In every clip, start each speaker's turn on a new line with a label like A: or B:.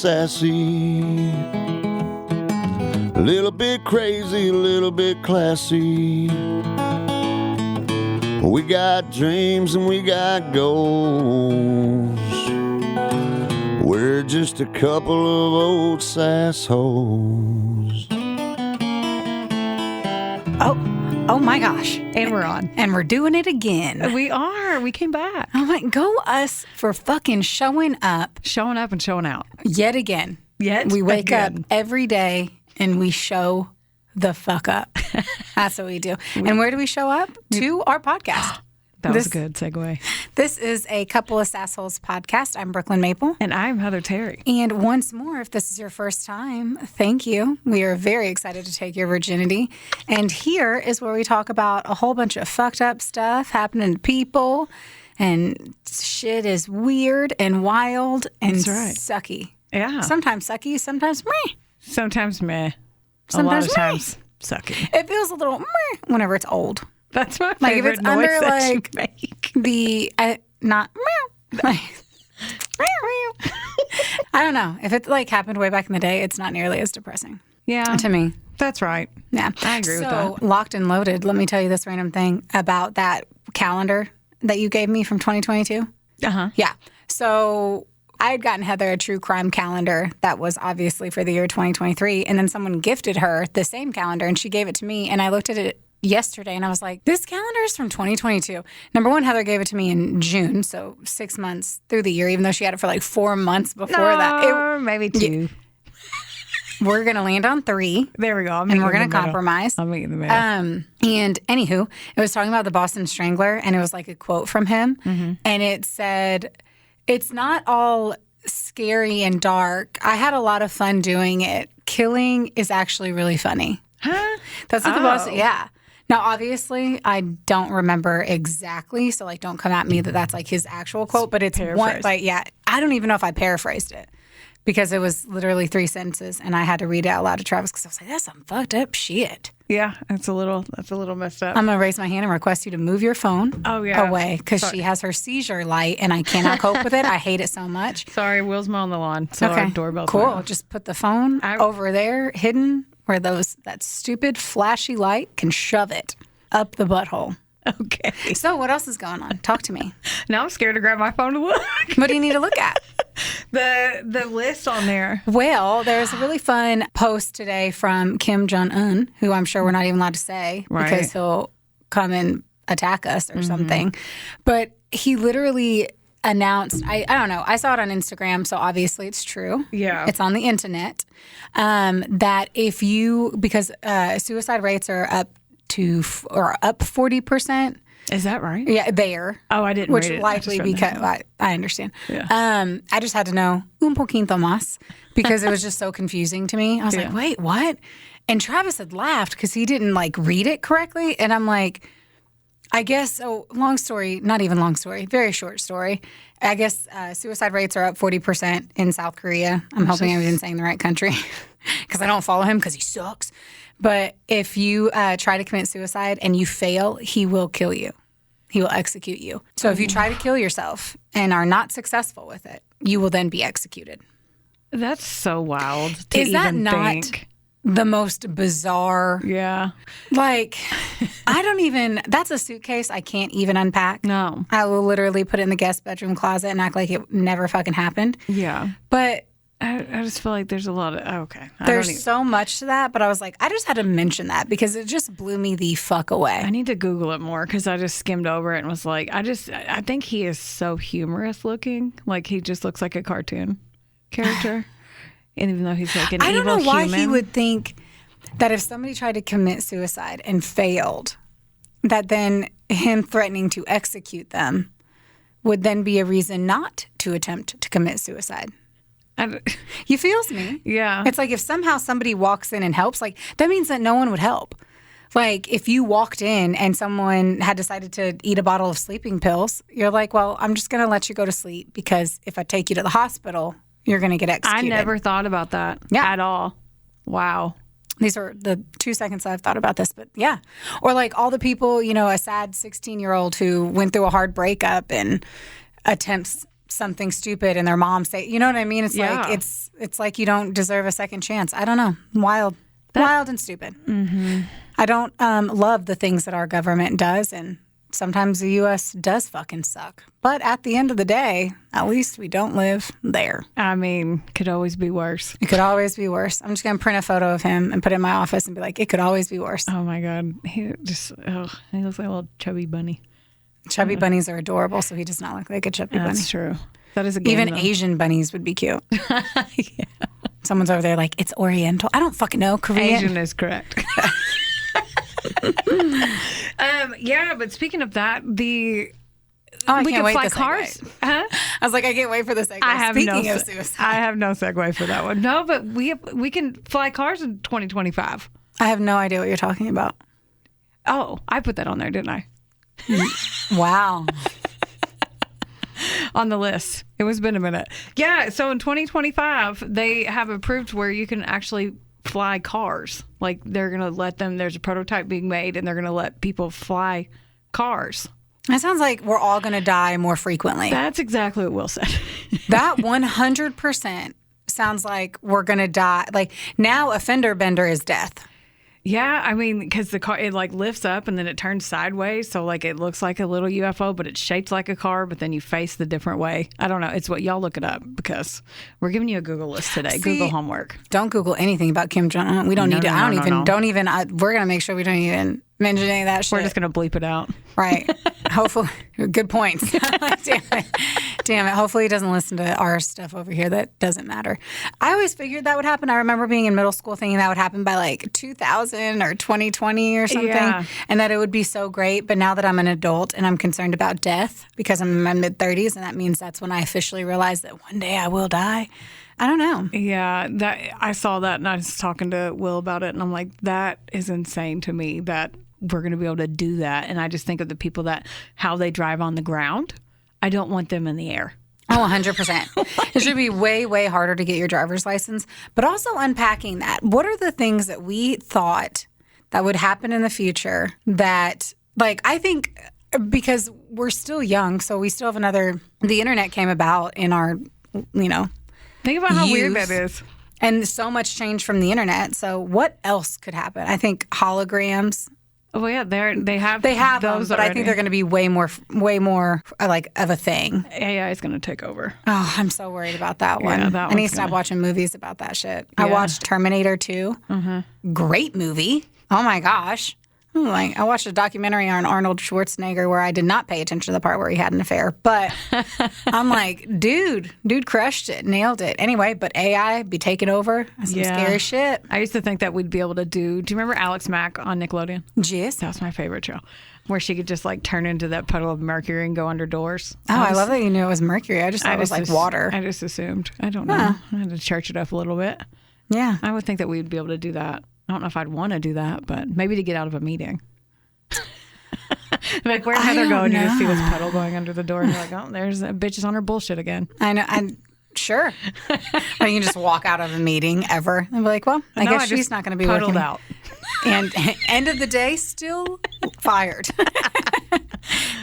A: sassy, a little bit crazy, a little bit classy. We got dreams and we got goals. We're just a couple of old sassholes.
B: Oh my gosh.
C: And we're on.
B: And we're doing it again.
C: We are. We came back.
B: Oh my, go us for fucking showing up.
C: Showing up and showing out.
B: Yet again.
C: Yet
B: we wake
C: again.
B: up every day and we show the fuck up. That's what we do. And where do we show up? To our podcast.
C: That was a good segue.
B: This is a Couple of Sassholes podcast. I'm Brooklyn Maple.
C: And I'm Heather Terry.
B: And once more, if this is your first time, thank you. We are very excited to take your virginity. And here is where we talk about a whole bunch of fucked up stuff happening to people. And shit is weird and wild and sucky.
C: Yeah.
B: Sometimes sucky, sometimes meh.
C: Sometimes meh.
B: Sometimes
C: a lot of times sucky.
B: It feels a little meh whenever it's old.
C: That's my
B: Like if
C: favorite
B: it's
C: noise
B: under
C: that
B: like
C: you make.
B: the not like, I don't know. If it like happened way back in the day, it's not nearly as depressing.
C: Yeah.
B: To me.
C: That's right.
B: Yeah.
C: I agree with that.
B: So locked and loaded, let me tell you this random thing about that calendar that you gave me from 2022.
C: Uh-huh.
B: Yeah. So I had gotten Heather a true crime calendar that was obviously for the year 2023. And then someone gifted her the same calendar and she gave it to me. And I looked at it yesterday and I was like, this calendar is from 2022. Number one, Heather gave it to me in June, so 6 months through the year, even though she had it for like 4 months before that.
C: Maybe 2.
B: We're going to land on 3.
C: There we go.
B: And we're going to compromise.
C: I'll meet in the middle.
B: And anywho, it was talking about the Boston Strangler and it was like a quote from him. Mm-hmm. And it said, it's not all scary and dark. I had a lot of fun doing it. Killing is actually really funny.
C: Huh?
B: That's what the Boston, yeah. Now, obviously, I don't remember exactly, so like, don't come at me that that's like his actual quote, but it's one. Like, yeah, I don't even know if I paraphrased it because it was literally 3 sentences, and I had to read it out loud to Travis because I was like, "That's some fucked up shit."
C: Yeah, that's a little messed up.
B: I'm gonna raise my hand and request you to move your phone away because she has her seizure light, and I cannot cope with it. I hate it so much.
C: Sorry, Will's mowing the lawn, so our doorbell's
B: cool. Just put the phone over there, hidden. Where that stupid flashy light can shove it up the butthole.
C: Okay.
B: So what else is going on? Talk to me.
C: Now I'm scared to grab my phone to look.
B: What do you need to look at?
C: The list on there.
B: Well, there's a really fun post today from Kim Jong-un, who I'm sure we're not even allowed to say because he'll come and attack us or something. But he literally announced, I don't know, I saw it on Instagram, so obviously it's true.
C: Yeah.
B: It's on the internet. That if you, because suicide rates are up 40%.
C: Is that right?
B: Yeah, there.
C: Oh, I didn't
B: Which
C: read it.
B: likely because, I understand.
C: Yeah.
B: I just had to know un poquito más because it was just so confusing to me. I was like, wait, what? And Travis had laughed because he didn't like read it correctly. And I'm like, I guess, long story, not even long story, very short story. I guess suicide rates are up 40% in South Korea. I'm hoping I'm even saying the right country because I don't follow him because he sucks. But if you try to commit suicide and you fail, he will kill you. He will execute you. So if you try to kill yourself and are not successful with it, you will then be executed.
C: That's so wild to
B: Is that
C: even
B: not
C: think.
B: The most bizarre?
C: Yeah.
B: Like, that's a suitcase I can't even unpack.
C: No.
B: I will literally put it in the guest bedroom closet and act like it never fucking happened.
C: Yeah.
B: But
C: I just feel like there's a lot of, okay.
B: There's so much to that, but I was like, I just had to mention that because it just blew me the fuck away.
C: I need to Google it more because I just skimmed over it and was like, I think he is so humorous looking. Like he just looks like a cartoon character. And even though he's like an evil human. I don't know why
B: he would think that if somebody tried to commit suicide and failed, that then him threatening to execute them would then be a reason not to attempt to commit suicide. You feels me?
C: Yeah.
B: It's like if somehow somebody walks in and helps, like that means that no one would help. Like if you walked in and someone had decided to eat a bottle of sleeping pills, you're like, well, I'm just going to let you go to sleep because if I take you to the hospital, you're going to get executed.
C: I never thought about that at all. Wow.
B: These are the 2 seconds I've thought about this, but yeah. Or like all the people, a sad 16-year-old who went through a hard breakup and attempts something stupid and their mom say, you know what I mean? It's like it's like you don't deserve a second chance. I don't know. Wild and stupid. Mm-hmm. I don't love the things that our government does, and sometimes the U.S. does fucking suck. But at the end of the day, at least we don't live there.
C: I mean, could always be worse.
B: It could always be worse. I'm just going to print a photo of him and put it in my office and be like, it could always be worse.
C: Oh, my God. He looks like a little chubby bunny.
B: Chubby bunnies are adorable, so he does not look like a chubby bunny.
C: That's true. That is a game,
B: Even
C: though.
B: Asian bunnies would be cute. Yeah. Someone's over there like, it's Oriental. I don't fucking know. Korean.
C: Asian is correct. Yeah, but speaking of that, we
B: can't
C: could
B: wait
C: fly
B: for the
C: cars.
B: segue.
C: Huh?
B: I was like, I can't wait for the segue.
C: I have
B: Speaking
C: no
B: of suicide.
C: I have no segue for that one. No, but we can fly cars in 2025.
B: I have no idea what you're talking about.
C: Oh, I put that on there, didn't I?
B: Wow.
C: On the list. It was been a minute. Yeah, so in 2025, they have approved where you can actually fly cars. Like they're going to let them, there's a prototype being made and they're going to let people fly cars.
B: That sounds like we're all going to die more frequently.
C: That's exactly what Will said.
B: That 100% sounds like we're going to die. Like now a fender bender is death.
C: Yeah, I mean, because the car, it like lifts up and then it turns sideways. So like it looks like a little UFO, but it's shaped like a car, but then you face the different way. I don't know. It's what y'all look it up because we're giving you a Google list today. Google homework.
B: Don't Google anything about Kim Jong-un. We don't need to.
C: No,
B: I don't even,
C: no.
B: don't even, we're going to make sure we don't even mention any of that shit.
C: We're just going to bleep it out.
B: Right. Hopefully. Good points. Damn it. Hopefully he doesn't listen to our stuff over here that doesn't matter. I always figured that would happen. I remember being in middle school thinking that would happen by like 2000 or 2020 or something.
C: Yeah.
B: And that it would be so great. But now that I'm an adult and I'm concerned about death because I'm in my mid-30s, and that means that's when I officially realize that one day I will die. I don't know.
C: Yeah, that I saw that and I was talking to Will about it and I'm like, that is insane to me that we're going to be able to do that. And I just think of the people that, how they drive on the ground. I don't want them in the air.
B: Oh, 100%. It should be way, way harder to get your driver's license. But also unpacking that. What are the things that we thought that would happen in the future that, like, I think because we're still young, so we still have the internet came about in our,
C: Think about how weird
B: youth.
C: that is.
B: And so much changed from the internet. So what else could happen? I think holograms.
C: Oh yeah, they have
B: them,
C: those,
B: but
C: already.
B: I think they're going to be way more like of a thing.
C: AI is going to take over.
B: Oh, I'm so worried about that one.
C: Yeah, that
B: I need to
C: one's
B: stop
C: gonna-
B: watching movies about that shit. I
C: Yeah.
B: watched Terminator 2. Mm-hmm. Great movie. Oh my gosh. I watched a documentary on Arnold Schwarzenegger where I did not pay attention to the part where he had an affair. But I'm like, dude crushed it, nailed it. Anyway, but AI be taking over. That's some scary shit.
C: I used to think that we'd be able to do you remember Alex Mack on Nickelodeon?
B: Yes.
C: That was my favorite show. Where she could just like turn into that puddle of mercury and go under doors.
B: Oh, I love that you knew it was mercury. I just thought it was like water.
C: I just assumed. I don't know. I had to church it up a little bit.
B: Yeah.
C: I would think that we'd be able to do that. I don't know if I'd want to do that, but maybe to get out of a meeting. Like, where'd Heather go? And you just see this puddle going under the door, and you're like, oh, there's a bitch is on her bullshit again.
B: I know. I'm sure. Or you can just walk out of a meeting ever and be like, well, I guess she's not going to be
C: puddled
B: working
C: out.
B: And end of the day, still fired.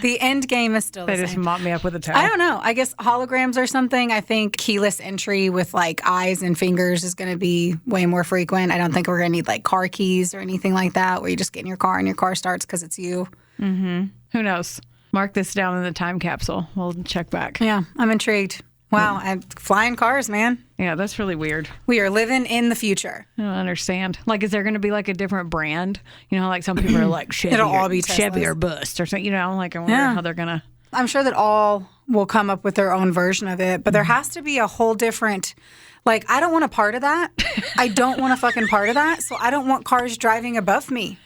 B: The end game is still
C: They
B: the
C: just
B: same.
C: mop me up with a towel.
B: I don't know. I guess holograms or something. I think keyless entry with like eyes and fingers is going to be way more frequent. I don't think we're going to need like car keys or anything like that where you just get in your car and your car starts because it's you.
C: Mm-hmm. Who knows? Mark this down in the time capsule. We'll check back.
B: Yeah, I'm intrigued. Wow, flying cars, man.
C: Yeah, that's really weird.
B: We are living in the future.
C: I don't understand. Like, is there going to be like a different brand? Like some people are like Chevy,
B: It'll all be
C: Chevy
B: Teslas.
C: or bust or something. Like I wonder how they're going to.
B: I'm sure that all will come up with their own version of it, but there has to be a whole different. Like, I don't want a part of that. I don't want a fucking part of that. So I don't want cars driving above me.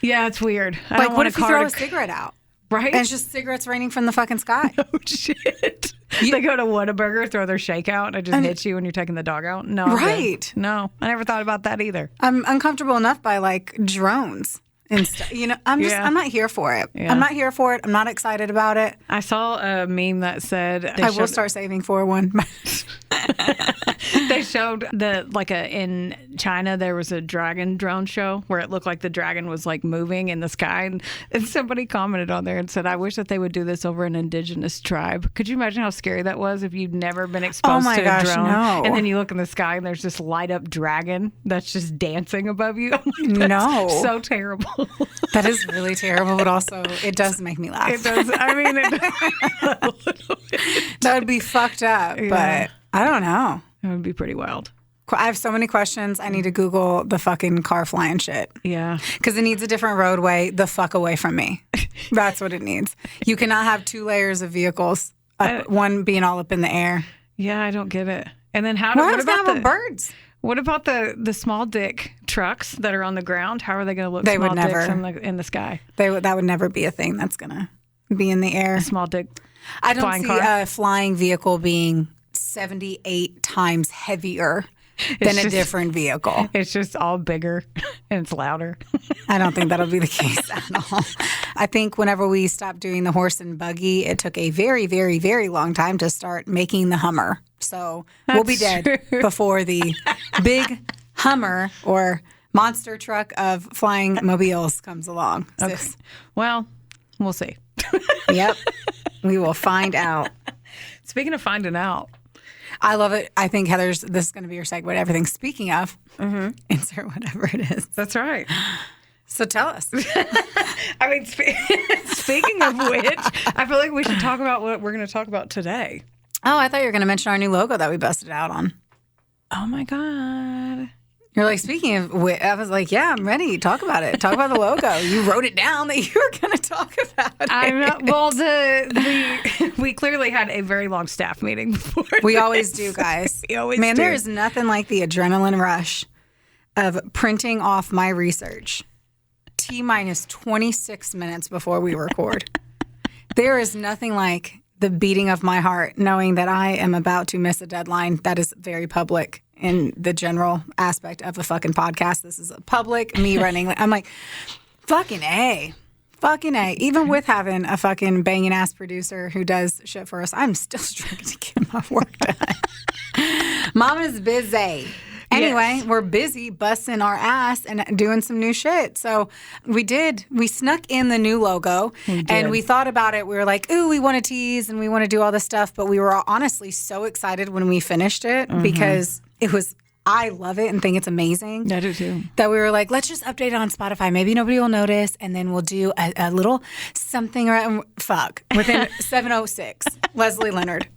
C: Yeah, it's weird. I
B: Like,
C: don't
B: what
C: want
B: if you throw a cigarette out?
C: Right?
B: And it's just cigarettes raining from the fucking sky.
C: Oh, shit. They go to Whataburger, throw their shake out, and it just hits you when you're taking the dog out. No. I'm good.
B: Right.
C: No, I never thought about that either.
B: I'm uncomfortable enough by like drones and stuff. I'm not here for it.
C: Yeah.
B: I'm not here for it. I'm not excited about it.
C: I saw a meme that said
B: I will start saving for one.
C: They showed in China there was a dragon drone show where it looked like the dragon was like moving in the sky, and somebody commented on there and said, "I wish that they would do this over an indigenous tribe." Could you imagine how scary that was if you'd never been exposed to a drone?
B: No.
C: And then you look in the sky and there's this light up dragon that's just dancing above you.
B: No,
C: so terrible.
B: That is really terrible, but also it does make me laugh.
C: It does. I mean,
B: that would be fucked up, but I don't know.
C: It would be pretty wild.
B: I have so many questions. I need to Google the fucking car flying shit.
C: Yeah.
B: Because it needs a different roadway the fuck away from me. That's what it needs. You cannot have 2 layers of vehicles, one being all up in the air.
C: Yeah, I don't get it. And then
B: what about the birds?
C: What about the small dick trucks that are on the ground? How are they going to look
B: they
C: small
B: would never,
C: dicks in the sky?
B: That would never be a thing that's going to be in the air.
C: A small dick
B: I don't
C: flying
B: see
C: car?
B: a flying vehicle being 78 times heavier than a different vehicle.
C: It's just all bigger and it's louder.
B: I don't think that'll be the case at all. I think whenever we stopped doing the horse and buggy, it took a very, very, very long time to start making the Hummer. So we'll be dead before the big Hummer or monster truck of flying mobiles comes along.
C: Okay. Well, we'll see.
B: Yep. We will find out.
C: Speaking of finding out.
B: I love it. I think, this is going to be your segue to everything. Speaking of, insert whatever it is.
C: That's right.
B: So tell us.
C: I mean, speaking of which, I feel like we should talk about what we're going to talk about today.
B: Oh, I thought you were going to mention our new logo that we busted out on.
C: Oh, my God.
B: You're like, speaking of which, I was like, yeah, I'm ready. Talk about it. Talk about the logo. You wrote it down that you were going to talk about it.
C: I'm not, well, we clearly had a very long staff meeting before.
B: We always do, guys.
C: We always
B: Man,
C: do.
B: there is nothing like the adrenaline rush of printing off my research T-minus 26 minutes before we record. There is nothing like the beating of my heart knowing that I am about to miss a deadline that is very public in the general aspect of a fucking podcast. This is a public, me running. I'm like, fucking A. Fucking A. Even with having a fucking banging ass producer who does shit for us, I'm still struggling to get my work done. Mama's busy. Anyway, we're busy busting our ass and doing some new shit. So we snuck in the new logo and we thought about it. We were like, ooh, we want to tease and we want to do all this stuff. But we were honestly so excited when we finished it because I love it and think it's amazing.
C: I do too.
B: That we were like, let's just update it on Spotify. Maybe nobody will notice. And then we'll do a little something within 7:06. Leslie Leonard.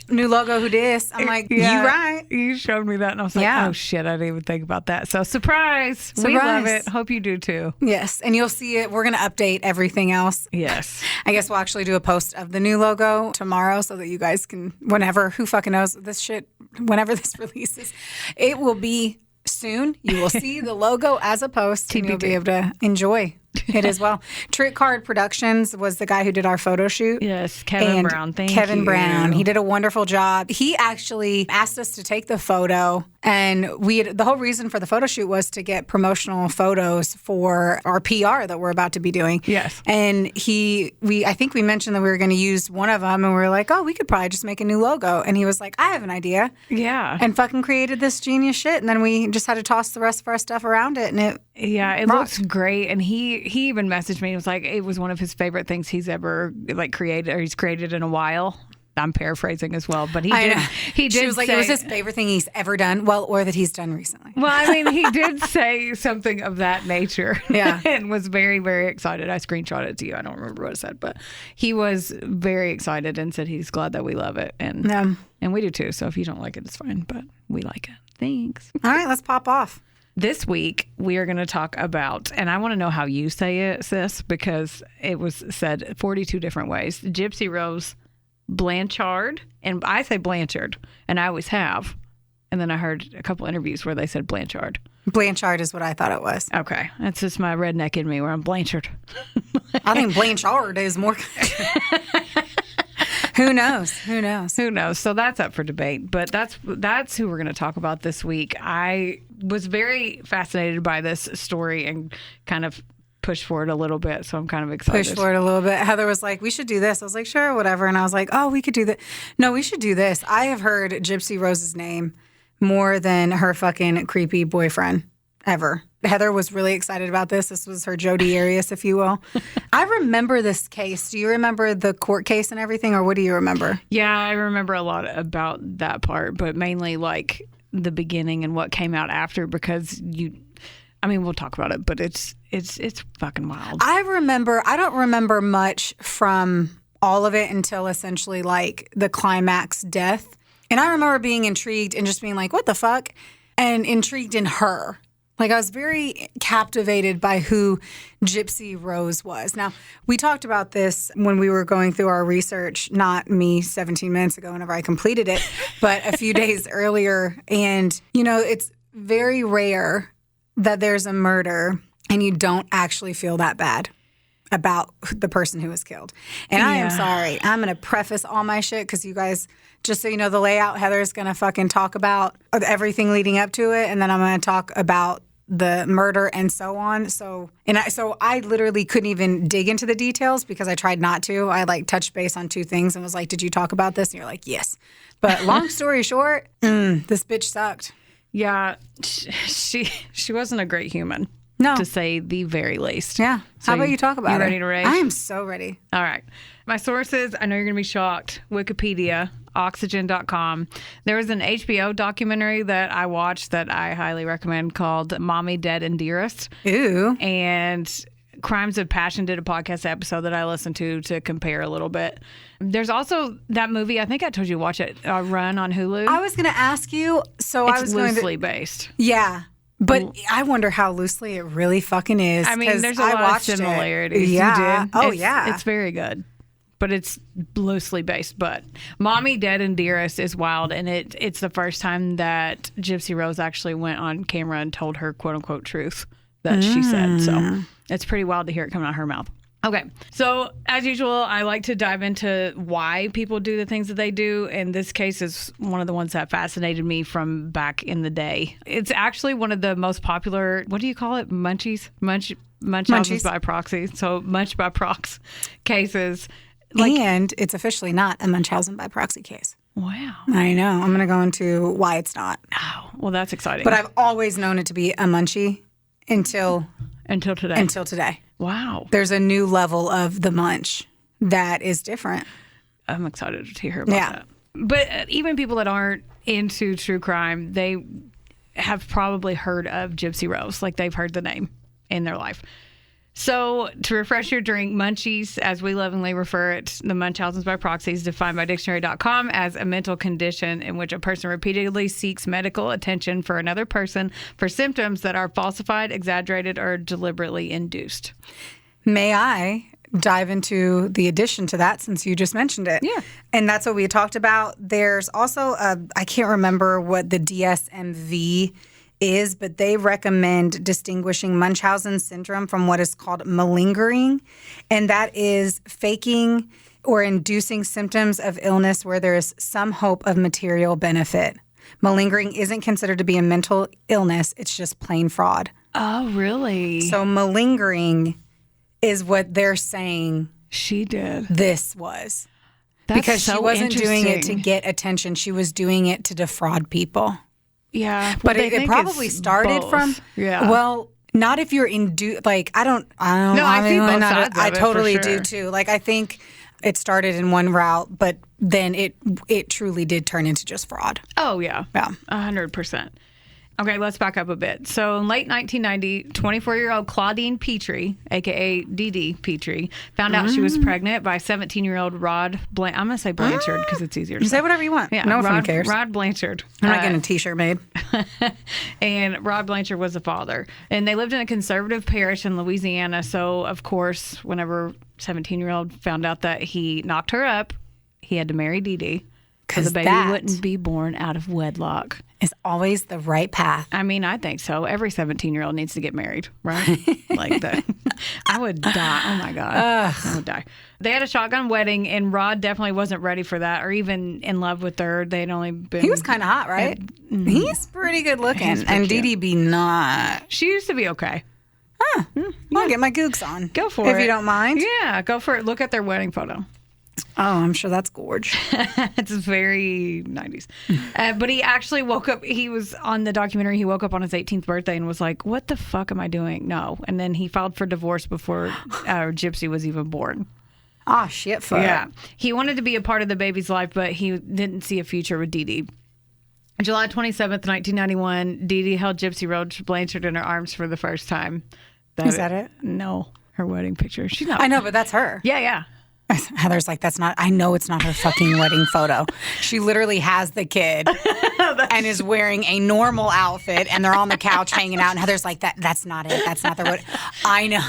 B: New logo, who dis? I'm like, you right.
C: You showed me that and I was like, oh shit, I didn't even think about that. So surprise. We love it. Hope you do too.
B: Yes. And you'll see it. We're going to update everything else.
C: Yes.
B: I guess we'll actually do a post of the new logo tomorrow so that you guys can, who fucking knows this shit, whenever this releases, it will be soon. You will see the logo as a post and you'll be able to enjoy it as well. Trick Card Productions was the guy who did our photo shoot.
C: Yes, Kevin Brown. Thank you.
B: Kevin Brown. He did a wonderful job. He actually asked us to take the photo, and the whole reason for the photo shoot was to get promotional photos for our PR that we're about to be doing.
C: Yes.
B: And I think we mentioned that we were going to use one of them, and we were like, oh, we could probably just make a new logo. And he was like, I have an idea.
C: Yeah.
B: And fucking created this genius shit, and then we just had to toss the rest of our stuff around it, and it
C: looks great. And he even messaged me. It was like it was one of his favorite things he's ever created or he's created in a while. I'm paraphrasing as well, but he did.
B: She was like, it was his favorite thing he's ever done. Well, or that he's done recently.
C: Well, I mean, he did say something of that nature. Yeah, and was very, very excited. I screenshot it to you. I don't remember what it said, but he was very excited and said he's glad that we love it, and we do too. So if you don't like it, it's fine, but we like it. Thanks.
B: All right, let's pop off.
C: This week, we are going to talk about, and I want to know how you say it, sis, because it was said 42 different ways. Gypsy Rose Blanchard, and I say Blanchard, and I always have. And then I heard a couple interviews where they said Blanchard.
B: Blanchard is what I thought it was.
C: Okay. That's just my redneck in me where I'm Blanchard.
B: I think Blanchard is more... Who knows?
C: So that's up for debate. But that's who we're going to talk about this week. I was very fascinated by this story and kind of pushed for it a little bit, so I'm kind of excited.
B: Push for it a little bit. Heather was like, we should do this. I was like, sure, whatever. And I was like, oh, we could do that. No, we should do this. I have heard Gypsy Rose's name more than her fucking creepy boyfriend ever. Heather was really excited about this. This was her Jodi Arias, if you will. I remember this case. Do you remember the court case and everything, or what do you remember?
C: Yeah, I remember a lot about that part, but mainly like the beginning and what came out after, because we'll talk about it, but it's fucking wild. I don't remember much from all of it until essentially like the climax death. And I remember being intrigued and just being like, what the fuck? And intrigued in her. Like, I was very captivated by who Gypsy Rose was. Now, we talked about this when we were going through our research, not me 17 minutes ago whenever I completed it, but a few days earlier. And, it's very rare that there's a murder and you don't actually feel that bad about the person who was killed. And I am sorry. I'm going to preface all my shit because you guys, just so you know the layout, Heather's going to fucking talk about everything leading up to it. And then I'm going to talk about the murder and so on. So I literally couldn't even dig into the details because I tried not to. I touched base on two things and was like, did you talk about this? And you're like, yes. But long story short, this bitch sucked. Yeah, she wasn't a great human.
B: No.
C: To say the very least.
B: Yeah.
C: So
B: how about you talk about it?
C: You ready to rage?
B: I am so ready.
C: All right. My sources, I know you're going to be shocked. Wikipedia, oxygen.com. There was an HBO documentary that I watched that I highly recommend called Mommy, Dead, and Dearest.
B: Ooh.
C: And Crimes of Passion did a podcast episode that I listened to compare a little bit. There's also that movie, I think I told you to watch it, Run on Hulu.
B: I was going to ask you, so
C: it's
B: I was going to...
C: loosely based.
B: Yeah. But I wonder how loosely it really fucking is.
C: I mean, there's a lot of similarities.
B: Yeah.
C: You did.
B: Yeah.
C: It's very good. But it's loosely based. But Mommy, Dead, and Dearest is wild. And it's the first time that Gypsy Rose actually went on camera and told her quote-unquote truth that she said. So it's pretty wild to hear it coming out of her mouth. Okay, so as usual, I like to dive into why people do the things that they do, and this case is one of the ones that fascinated me from back in the day. It's actually one of the most popular, what do you call it, Munchausen by proxy, so munch by prox cases.
B: And it's officially not a Munchausen by proxy case.
C: Wow.
B: I know. I'm going to go into why it's not.
C: Oh, well, that's exciting.
B: But I've always known it to be a munchie until today.
C: Wow.
B: There's a new level of the munch that is different.
C: I'm excited to hear about that. But even people that aren't into true crime, they have probably heard of Gypsy Rose. Like, they've heard the name in their life. So, to refresh your drink, munchies, as we lovingly refer it, the Munchausens by proxy, is defined by dictionary.com as a mental condition in which a person repeatedly seeks medical attention for another person for symptoms that are falsified, exaggerated, or deliberately induced.
B: May I dive into the addition to that since you just mentioned it?
C: Yeah.
B: And that's what we talked about. There's also I can't remember what the DSMV is, but they recommend distinguishing Munchausen syndrome from what is called malingering, and that is faking or inducing symptoms of illness where there is some hope of material benefit. Malingering isn't considered to be a mental illness, it's just plain fraud.
C: Oh, really?
B: So malingering is what they're saying
C: she did.
B: This was.
C: That's
B: because
C: so
B: she wasn't doing it to
C: interesting.
B: get attention, she was doing it to defraud people.
C: Yeah,
B: But it probably started from, well, not if you're I don't
C: No, I see both sides of
B: I
C: it, for
B: totally
C: sure.
B: do too. Like, I think it started in one route, but then it truly did turn into just fraud.
C: Oh, yeah.
B: Yeah.
C: 100%. Okay, let's back up a bit. So in late 1990, 24-year-old Claudine Petrie, a.k.a. Dee Dee Petrie, found out she was pregnant by 17-year-old Rod Blanchard. I'm going to say Blanchard because it's easier to
B: You say whatever you want.
C: Yeah,
B: No one cares.
C: Rod Blanchard.
B: I'm not getting a T-shirt made.
C: And Rod Blanchard was the father. And they lived in a conservative parish in Louisiana. So, of course, whenever 17-year-old found out that he knocked her up, he had to marry Dee Dee. So the baby wouldn't be born out of wedlock.
B: Is always the right path.
C: I mean, I think so. Every 17-year-old needs to get married, right? Like that. I would die. Oh, my God. I would die. They had a shotgun wedding, and Rod definitely wasn't ready for that or even in love with her. They'd only been...
B: He was kind of hot, right? He's pretty good looking. And Dee Dee be not.
C: She used to be okay.
B: I'll get my gooks on.
C: Go for it.
B: If you don't mind.
C: Yeah, go for it. Look at their wedding photo.
B: Oh, I'm sure that's gorge.
C: It's very 90s. But he actually woke up. He was on the documentary. He woke up on his 18th birthday and was like, what the fuck am I doing? No. And then he filed for divorce before Gypsy was even born.
B: Ah, shit, fuck.
C: Yeah. He wanted to be a part of the baby's life, but he didn't see a future with Dee Dee. July 27th, 1991, Dee Dee held Gypsy Rose Blanchard in her arms for the first time.
B: Is that it?
C: No. Her wedding picture. She's not.
B: I know, but that's her.
C: Yeah.
B: Heather's like, I know it's not her fucking wedding photo. She literally has the kid and is wearing a normal outfit and they're on the couch hanging out. And Heather's like, that's not it. That's not their wedding. I know.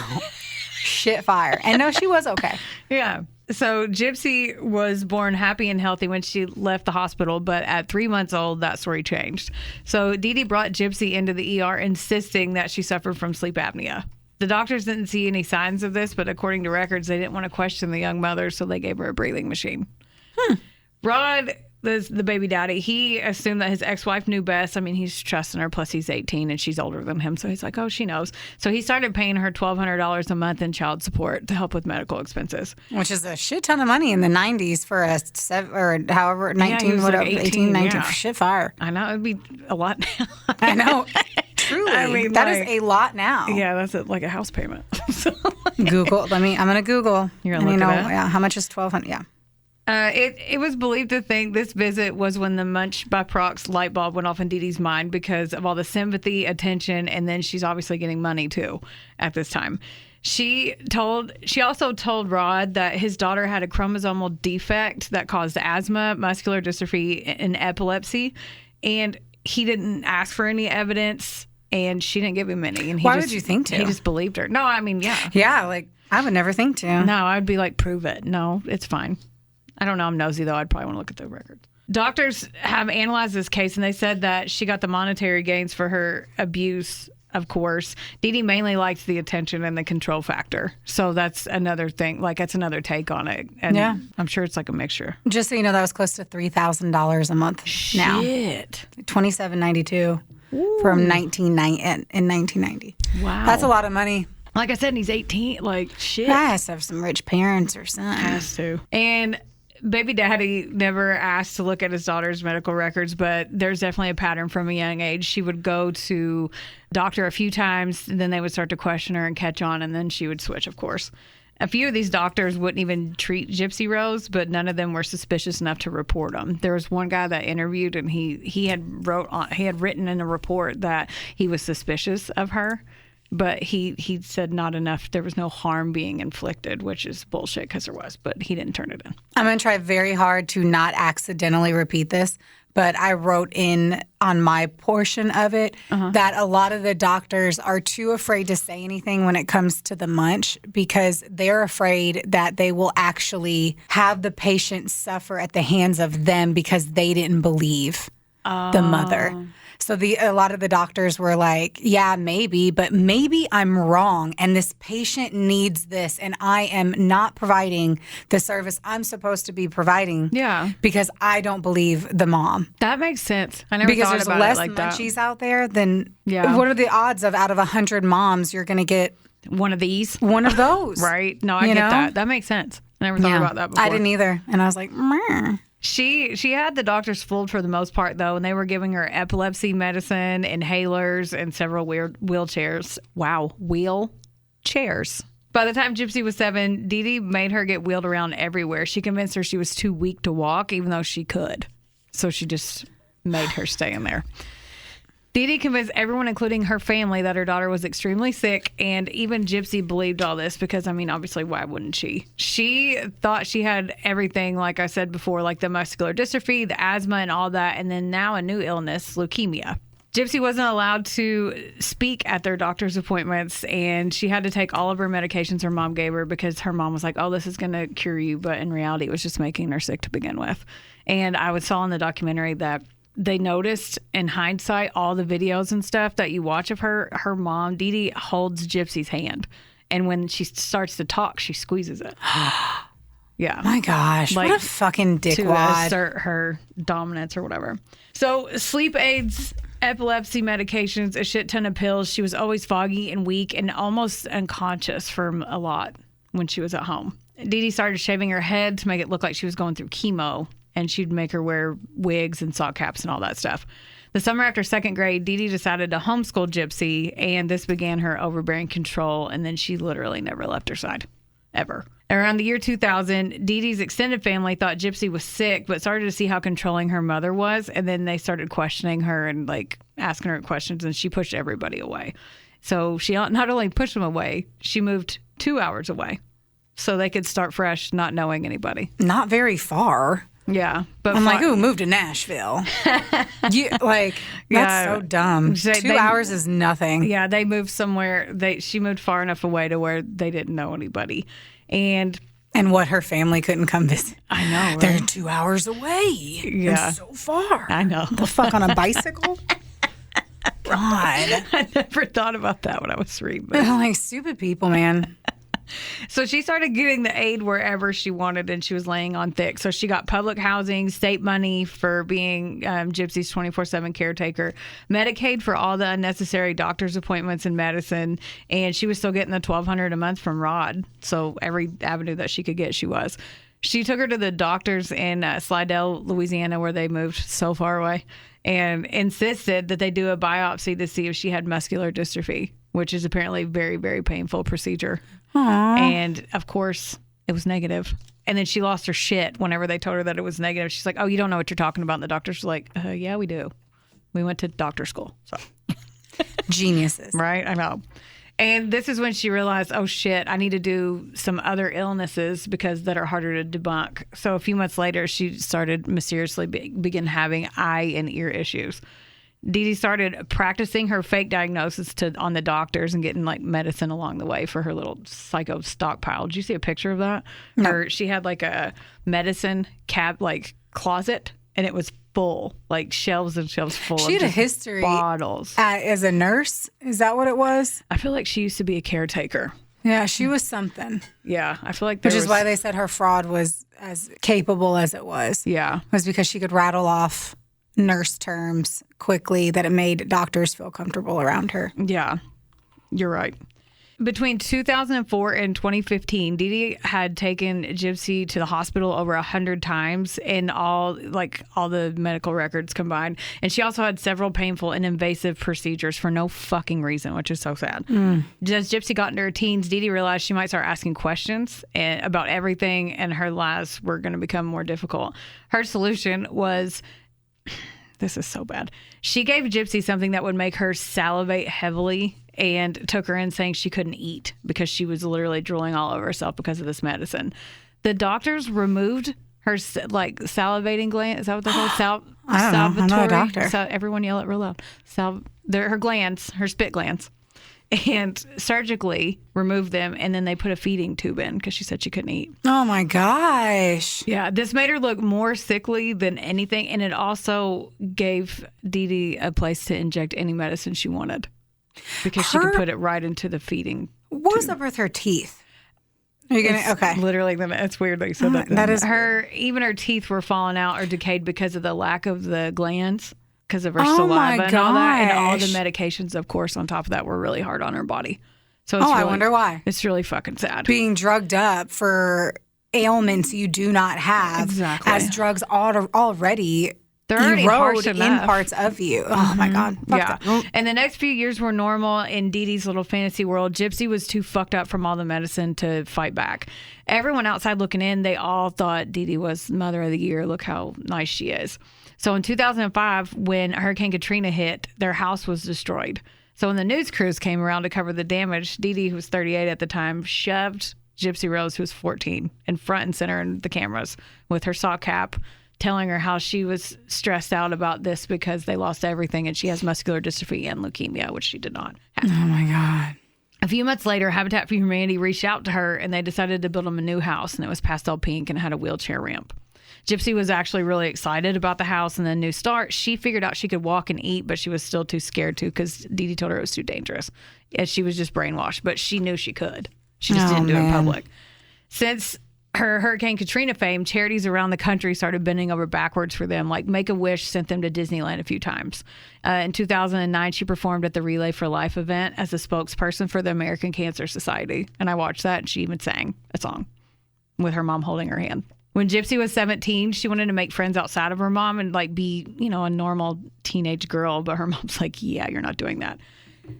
B: Shit fire. And no, she was okay.
C: Yeah. So Gypsy was born happy and healthy when she left the hospital, but at 3 months old, that story changed. So Dee Dee brought Gypsy into the ER, insisting that she suffered from sleep apnea. The doctors didn't see any signs of this, but according to records, they didn't want to question the young mother, so they gave her a breathing machine. Rod, the baby daddy, he assumed that his ex-wife knew best. I mean, he's trusting her, plus he's 18 and she's older than him, so he's like, oh, she knows. So he started paying her $1,200 a month in child support to help with medical expenses.
B: Which is a shit ton of money in the 90s for a however, 19, whatever,
C: like
B: 18, 19,
C: yeah.
B: shit fire.
C: I know, it'd be a lot now.
B: I know. Truly.
C: I mean,
B: that is a lot now.
C: Yeah, that's like a house payment. So,
B: Google. I'm going to Google.
C: You're going to look it up?
B: Yeah, how much is $1,200? Yeah.
C: It was believed to think this visit was when the munch by prox light bulb went off in Dee Dee's mind because of all the sympathy, attention, and then she's obviously getting money too at this time. She also told Rod that his daughter had a chromosomal defect that caused asthma, muscular dystrophy, and epilepsy, and he didn't ask for any evidence, and she didn't give him any. And
B: Why would you think to?
C: He just believed her. No, I mean, yeah.
B: Yeah, like, I would never think to.
C: No, I'd be like, prove it. No, it's fine. I don't know. I'm nosy, though. I'd probably want to look at the records. Doctors have analyzed this case, and they said that she got the monetary gains for her abuse, of course. Dee Dee mainly likes the attention and the control factor. So that's another thing. Like, that's another take on it. And
B: yeah.
C: I'm sure it's like a mixture.
B: Just so you know, that was close to $3,000 a month now.
C: Shit.
B: $27.92 from 1990.
C: Wow.
B: That's a lot of money.
C: Like I said, he's 18. Like, shit.
B: I has to have some rich parents or something.
C: Has to. And baby daddy never asked to look at his daughter's medical records, but there's definitely a pattern from a young age. She would go to doctor a few times, and then they would start to question her and catch on, and then she would switch, of course. A few of these doctors wouldn't even treat Gypsy Rose, but none of them were suspicious enough to report them. There was one guy that interviewed, and he had written in a report that he was suspicious of her. But he said not enough. There was no harm being inflicted, which is bullshit because there was, but he didn't turn it in.
B: I'm going to try very hard to not accidentally repeat this, but I wrote in on my portion of it that a lot of the doctors are too afraid to say anything when it comes to the munch because they're afraid that they will actually have the patient suffer at the hands of them because they didn't believe the mother. So a lot of the doctors were like, yeah, maybe, but maybe I'm wrong and this patient needs this and I am not providing the service I'm supposed to be providing because I don't believe the mom.
C: That makes sense. I never thought about it like that.
B: Because there's less munchies out there than what are the odds of out of 100 moms you're going to get
C: one of these?
B: One of those.
C: Right. No, I get that. That makes sense. I never thought about that before.
B: I didn't either. And I was like, meh.
C: She had the doctors fooled for the most part, though, and they were giving her epilepsy medicine, inhalers, and several wheelchairs. Wow, wheelchairs. By the time Gypsy was 7, Dee Dee made her get wheeled around everywhere. She convinced her she was too weak to walk, even though she could. So she just made her stay in there. Dee Dee convinced everyone, including her family, that her daughter was extremely sick, and even Gypsy believed all this because, I mean, obviously, why wouldn't she? She thought she had everything, like I said before, like the muscular dystrophy, the asthma, and all that, and then now a new illness, leukemia. Gypsy wasn't allowed to speak at their doctor's appointments, and she had to take all of her medications her mom gave her because her mom was like, oh, this is going to cure you, but in reality, it was just making her sick to begin with. And I saw in the documentary that they noticed in hindsight all the videos and stuff that you watch of her mom, Dee Dee, holds Gypsy's hand. And when she starts to talk, she squeezes it. Yeah.
B: My gosh. Like, what a fucking dickwad.
C: To assert her dominance or whatever. So sleep aids epilepsy medications, a shit ton of pills. She was always foggy and weak and almost unconscious for a lot when she was at home. Dee Dee started shaving her head to make it look like she was going through chemo, and she'd make her wear wigs and sock caps and all that stuff. The summer after second grade, Dee Dee decided to homeschool Gypsy, and this began her overbearing control, and then she literally never left her side, ever. Around the year 2000, Dee Dee's extended family thought Gypsy was sick, but started to see how controlling her mother was, and then they started questioning her and like asking her questions, and she pushed everybody away. So she not only pushed them away, she moved 2 hours away so they could start fresh, not knowing anybody.
B: Not very far.
C: Yeah, but
B: I'm like, ooh, move to Nashville. That's so dumb. 2 hours is nothing.
C: Yeah, they moved somewhere. She moved far enough away to where they didn't know anybody. And
B: what, her family couldn't come visit?
C: I know. Right?
B: They're 2 hours away.
C: Yeah.
B: They're so far.
C: I know.
B: The fuck, on a bicycle? God.
C: I never thought about that when I was reading this.
B: Like, stupid people, man.
C: So she started getting the aid wherever she wanted, and she was laying on thick. So she got public housing, state money for being Gypsy's 24/7 caretaker, Medicaid for all the unnecessary doctor's appointments and medicine, and she was still getting the $1,200 a month from Rod. So every avenue that she could get, she was. She took her to the doctors in Slidell, Louisiana, where they moved so far away, and insisted that they do a biopsy to see if she had muscular dystrophy, which is apparently a very, very painful procedure.
B: Aww.
C: And of course, it was negative. And then she lost her shit whenever they told her that it was negative. She's like, "Oh, you don't know what you're talking about." And the doctor's like, "Yeah, we do. We went to doctor school." So
B: geniuses,
C: right? I know. And this is when she realized, oh shit, I need to do some other illnesses because that are harder to debunk. So a few months later, she started mysteriously begin having eye and ear issues. Dee Dee started practicing her fake diagnosis on the doctors and getting like medicine along the way for her little psycho stockpile. Did you see a picture of that?
B: No.
C: She had like a medicine closet, and it was full, like shelves and shelves full.
B: She
C: of
B: had a
C: just
B: history
C: bottles.
B: As a nurse. Is that what it was?
C: I feel like she used to be a caretaker.
B: Yeah, she was something.
C: Yeah, I feel like
B: which is why they said her fraud was as capable as it was.
C: Yeah,
B: was because she could rattle off nurse terms quickly that it made doctors feel comfortable around her.
C: Yeah, you're right. Between 2004 and 2015, Dee Dee had taken Gypsy to the hospital over 100 times in all the medical records combined. And she also had several painful and invasive procedures for no fucking reason, which is so sad. As Gypsy got into her teens, Dee Dee realized she might start asking questions about everything, and her lives were going to become more difficult. Her solution was... This is so bad. She gave Gypsy something that would make her salivate heavily and took her in saying she couldn't eat because she was literally drooling all over herself because of this medicine. The doctors removed her salivating gland. Is that what they're called?
B: I don't know. I'm not a doctor.
C: Everyone yell it real loud. Her glands, her spit glands. And surgically removed them, and then they put a feeding tube in because she said she couldn't eat.
B: Oh my gosh.
C: Yeah, this made her look more sickly than anything, and it also gave Dee Dee a place to inject any medicine she wanted because she could put it right into the feeding
B: What was
C: tube.
B: up with her teeth? Are you gonna? Okay.
C: Literally, it's weird that you said that.
B: That is
C: even her teeth were falling out or decayed because of the lack of the glands. Because of her
B: Oh
C: saliva
B: my
C: and all that. And all the
B: gosh.
C: medications, of course, on top of that were really hard on her body. So
B: I wonder why.
C: It's really fucking sad.
B: Being drugged up for ailments you do not have,
C: Exactly.
B: as drugs already
C: They're already harsh
B: erode in
C: enough.
B: parts of you. Oh my God. Fuck
C: Yeah.
B: that.
C: And the next few years were normal in Dee Dee's little fantasy world. Gypsy was too fucked up from all the medicine to fight back. Everyone outside looking in, they all thought Dee Dee was Mother of the Year. Look how nice she is. So in 2005, when Hurricane Katrina hit, their house was destroyed. So when the news crews came around to cover the damage, Dee Dee, who was 38 at the time, shoved Gypsy Rose, who was 14, in front and center in the cameras with her sock cap, telling her how she was stressed out about this because they lost everything and she has muscular dystrophy and leukemia, which she did not have.
B: Oh my God.
C: A few months later, Habitat for Humanity reached out to her and they decided to build them a new house, and it was pastel pink and had a wheelchair ramp. Gypsy was actually really excited about the house and the new start. She figured out she could walk and eat, but she was still too scared to because Dee Dee told her it was too dangerous. And she was just brainwashed, but she knew she could. She just didn't do it in public. Since her Hurricane Katrina fame, charities around the country started bending over backwards for them. Like Make-A-Wish sent them to Disneyland a few times. In 2009, she performed at the Relay for Life event as a spokesperson for the American Cancer Society. And I watched that, and she even sang a song with her mom holding her hand. When Gypsy was 17, she wanted to make friends outside of her mom and like be, a normal teenage girl. But her mom's like, yeah, you're not doing that.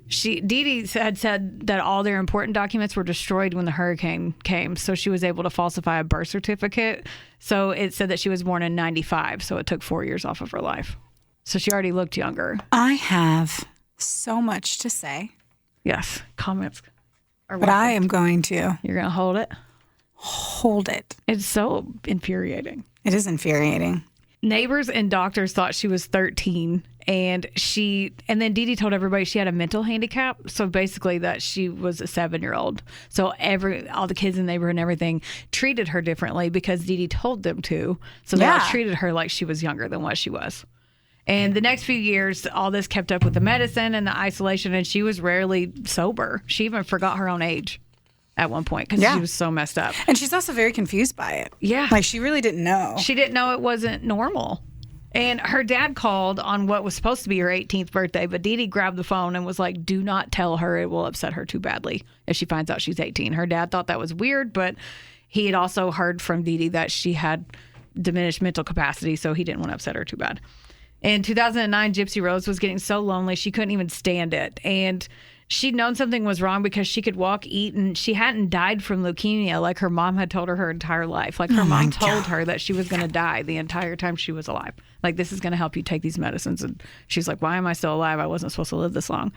C: Dee Dee had said that all their important documents were destroyed when the hurricane came. So she was able to falsify a birth certificate. So it said that she was born in 95. So it took 4 years off of her life. So she already looked younger.
B: I have so much to say.
C: Yes. Comments.
B: But I am going to.
C: You're going to hold it?
B: Hold it.
C: It's so infuriating.
B: It is infuriating.
C: Neighbors and doctors thought she was 13, and then Dee Dee told everybody she had a mental handicap. So basically that she was a 7-year-old. So all the kids in the neighborhood and everything treated her differently because Dee Dee told them to. So they all treated her like she was younger than what she was. And the next few years, all this kept up with the medicine and the isolation, and she was rarely sober. She even forgot her own age at one point because she was so messed up.
B: And she's also very confused by it.
C: Yeah.
B: Like she really didn't know.
C: She didn't know it wasn't normal. And her dad called on what was supposed to be her 18th birthday, but Dee Dee grabbed the phone and was like, do not tell her, it will upset her too badly if she finds out she's 18. Her dad thought that was weird, but he had also heard from Dee Dee that she had diminished mental capacity, so he didn't want to upset her too bad. In 2009, Gypsy Rose was getting so lonely she couldn't even stand it. And she'd known something was wrong because she could walk, eat, and she hadn't died from leukemia like her mom had told her entire life. Like her mom told her that she was going to die the entire time she was alive. Like, this is going to help you take these medicines. And she's like, why am I still alive? I wasn't supposed to live this long.